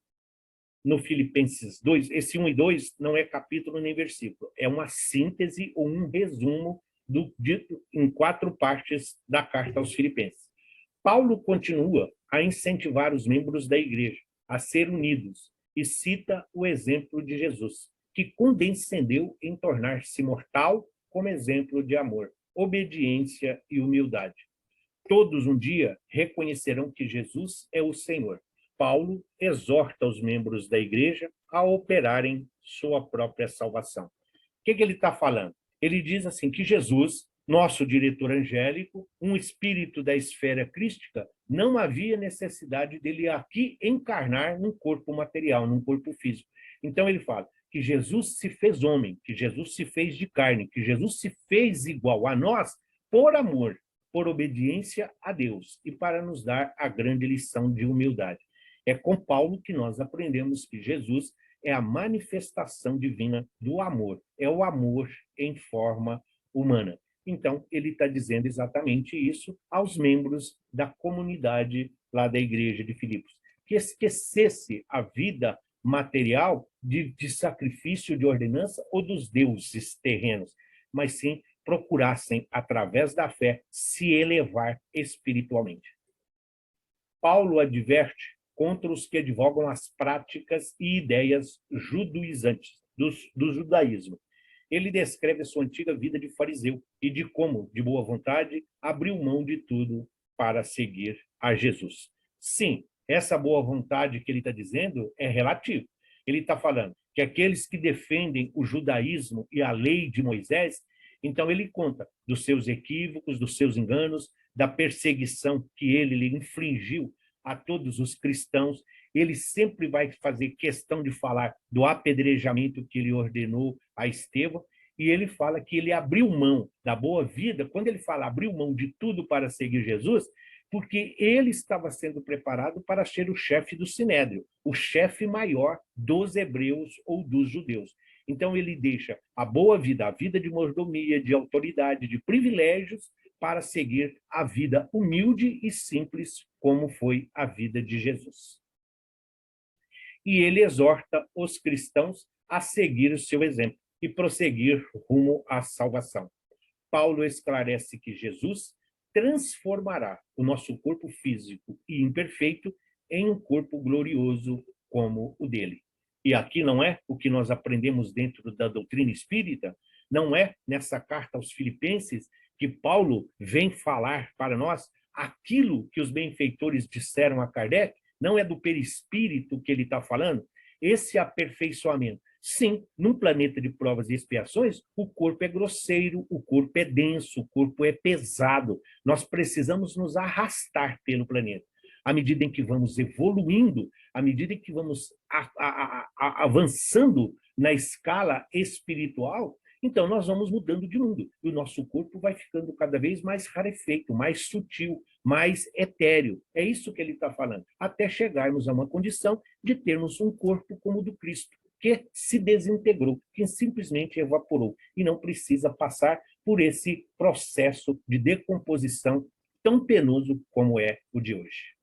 No Filipenses 2, esse 1 e 2 não é capítulo nem versículo, é uma síntese ou um resumo do dito em 4 partes da carta aos Filipenses. Paulo continua a incentivar os membros da igreja a ser unidos e cita o exemplo de Jesus, que condescendeu em tornar-se mortal como exemplo de amor, obediência e humildade. Todos um dia reconhecerão que Jesus é o Senhor. Paulo exorta os membros da igreja a operarem sua própria salvação. O que ele está falando? Ele diz assim que Jesus, nosso diretor angélico, um espírito da esfera crística, não havia necessidade dele aqui encarnar num corpo material, num corpo físico. Então ele fala que Jesus se fez homem, que Jesus se fez de carne, que Jesus se fez igual a nós por amor, por obediência a Deus e para nos dar a grande lição de humildade. É com Paulo que nós aprendemos que Jesus é a manifestação divina do amor, é o amor em forma humana. Então, ele está dizendo exatamente isso aos membros da comunidade lá da igreja de Filipos, que esquecesse a vida material de sacrifício, de ordenança ou dos deuses terrenos, mas sim procurassem, através da fé, se elevar espiritualmente. Paulo adverte contra os que advogam as práticas e ideias judaizantes do judaísmo. Ele descreve a sua antiga vida de fariseu e de como, de boa vontade, abriu mão de tudo para seguir a Jesus. Sim, essa boa vontade que ele está dizendo é relativa. Ele está falando que aqueles que defendem o judaísmo e a lei de Moisés, então ele conta dos seus equívocos, dos seus enganos, da perseguição que ele lhe infligiu a todos os cristãos. Ele sempre vai fazer questão de falar do apedrejamento que ele ordenou a Estevão, e ele fala que ele abriu mão da boa vida. Quando ele fala abriu mão de tudo para seguir Jesus, porque ele estava sendo preparado para ser o chefe do Sinédrio, o chefe maior dos hebreus ou dos judeus. Então ele deixa a boa vida, a vida de mordomia, de autoridade, de privilégios, para seguir a vida humilde e simples, como foi a vida de Jesus. E ele exorta os cristãos a seguir o seu exemplo e prosseguir rumo à salvação. Paulo esclarece que Jesus transformará o nosso corpo físico e imperfeito em um corpo glorioso como o dele. E aqui não é o que nós aprendemos dentro da doutrina espírita, não é nessa carta aos Filipenses que Paulo vem falar para nós aquilo que os benfeitores disseram a Kardec, não é do perispírito que ele está falando, esse aperfeiçoamento. Sim, num planeta de provas e expiações, o corpo é grosseiro, o corpo é denso, o corpo é pesado. Nós precisamos nos arrastar pelo planeta. À medida em que vamos evoluindo, à medida em que vamos avançando na escala espiritual, então nós vamos mudando de mundo. E o nosso corpo vai ficando cada vez mais rarefeito, mais sutil, mais etéreo. É isso que ele está falando. Até chegarmos a uma condição de termos um corpo como o do Cristo, que se desintegrou, que simplesmente evaporou e não precisa passar por esse processo de decomposição tão penoso como é o de hoje.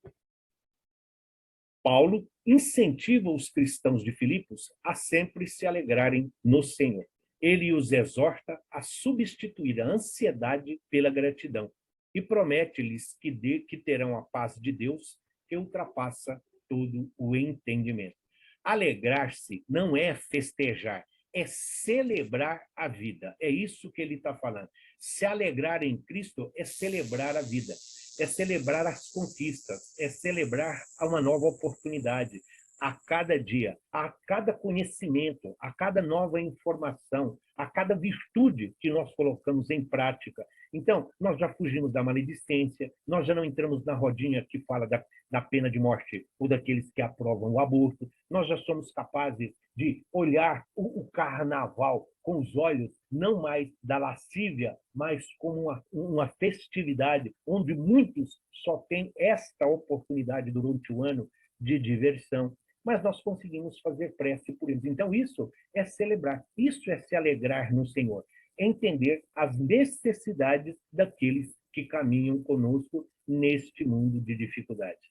Paulo incentiva os cristãos de Filipos a sempre se alegrarem no Senhor. Ele os exorta a substituir a ansiedade pela gratidão e promete-lhes que terão a paz de Deus que ultrapassa todo o entendimento. Alegrar-se não é festejar, é celebrar a vida. É isso que ele está falando. Se alegrar em Cristo é celebrar a vida, é celebrar as conquistas, é celebrar uma nova oportunidade. A cada dia, a cada conhecimento, a cada nova informação, a cada virtude que nós colocamos em prática. Então, nós já fugimos da maledicência, nós já não entramos na rodinha que fala da pena de morte ou daqueles que aprovam o aborto, nós já somos capazes de olhar o carnaval com os olhos não mais da lascívia, mas como uma festividade onde muitos só têm esta oportunidade durante o ano de diversão, mas nós conseguimos fazer prece por eles. Então, isso é celebrar, isso é se alegrar no Senhor, entender as necessidades daqueles que caminham conosco neste mundo de dificuldades.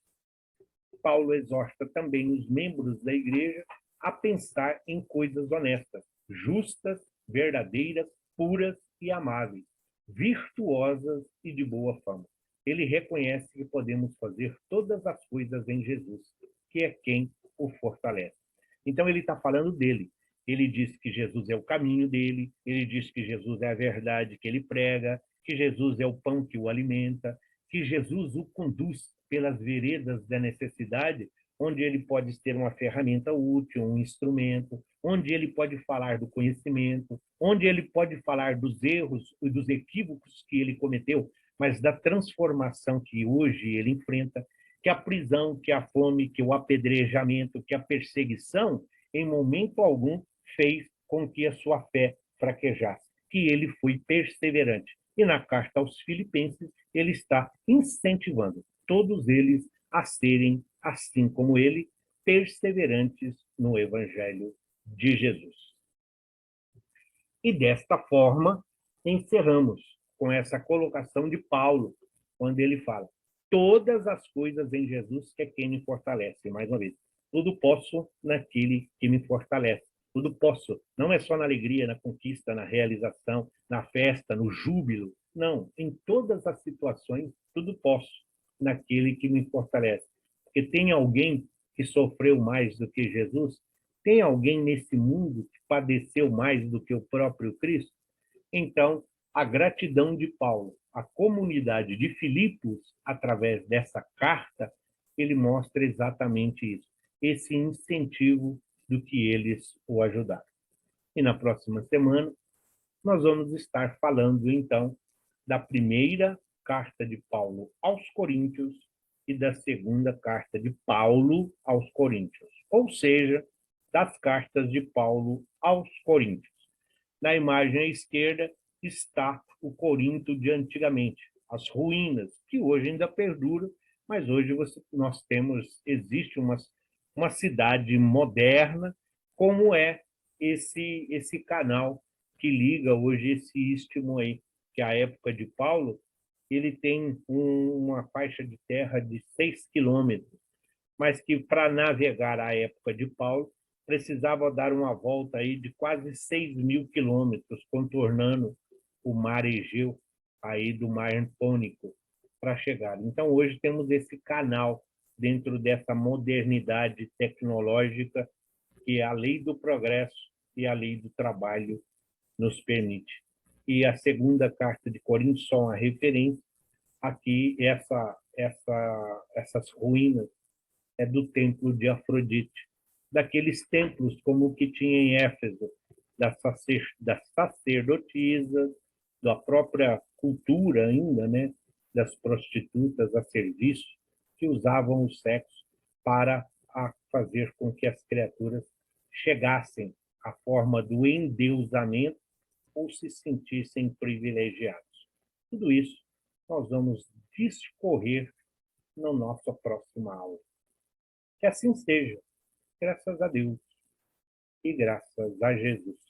Paulo exorta também os membros da igreja a pensar em coisas honestas, justas, verdadeiras, puras e amáveis, virtuosas e de boa fama. Ele reconhece que podemos fazer todas as coisas em Jesus, que é quem o fortalece. Então, ele está falando dele. Ele diz que Jesus é o caminho dele, ele diz que Jesus é a verdade que ele prega, que Jesus é o pão que o alimenta, que Jesus o conduz pelas veredas da necessidade, onde ele pode ter uma ferramenta útil, um instrumento, onde ele pode falar do conhecimento, onde ele pode falar dos erros e dos equívocos que ele cometeu, mas da transformação que hoje ele enfrenta, que a prisão, que a fome, que o apedrejamento, que a perseguição, em momento algum, fez com que a sua fé fraquejasse, que ele foi perseverante. E na carta aos Filipenses, ele está incentivando todos eles a serem, assim como ele, perseverantes no Evangelho de Jesus. E desta forma, encerramos com essa colocação de Paulo, quando ele fala: todas as coisas em Jesus que é quem me fortalece. Mais uma vez, tudo posso naquele que me fortalece. Tudo posso. Não é só na alegria, na conquista, na realização, na festa, no júbilo. Não, em todas as situações, tudo posso naquele que me fortalece. Porque tem alguém que sofreu mais do que Jesus? Tem alguém nesse mundo que padeceu mais do que o próprio Cristo? Então, a gratidão de Paulo à comunidade de Filipos, através dessa carta, ele mostra exatamente isso, esse incentivo do que eles o ajudaram. E na próxima semana, nós vamos estar falando, então, da primeira carta de Paulo aos Coríntios e da segunda carta de Paulo aos Coríntios, ou seja, das cartas de Paulo aos Coríntios. Na imagem à esquerda está o Corinto de antigamente, as ruínas, que hoje ainda perduram, mas hoje existe uma cidade moderna, como é esse canal que liga hoje esse istmo aí, que à época de Paulo ele tem uma faixa de terra de 6 quilômetros, mas que para navegar à época de Paulo precisava dar uma volta aí de quase 6.000 quilômetros, contornando o mar Egeu, aí do mar Jônico, para chegar. Então, hoje temos esse canal dentro dessa modernidade tecnológica que a lei do progresso e a lei do trabalho nos permite. E a segunda carta de Coríntios, só uma referência, aqui essas ruínas é do templo de Afrodite, daqueles templos como o que tinha em Éfeso, das sacerdotisas, da própria cultura ainda, né, das prostitutas a serviço, que usavam o sexo para fazer com que as criaturas chegassem à forma do endeusamento ou se sentissem privilegiados. Tudo isso nós vamos discorrer na nossa próxima aula. Que assim seja, graças a Deus e graças a Jesus.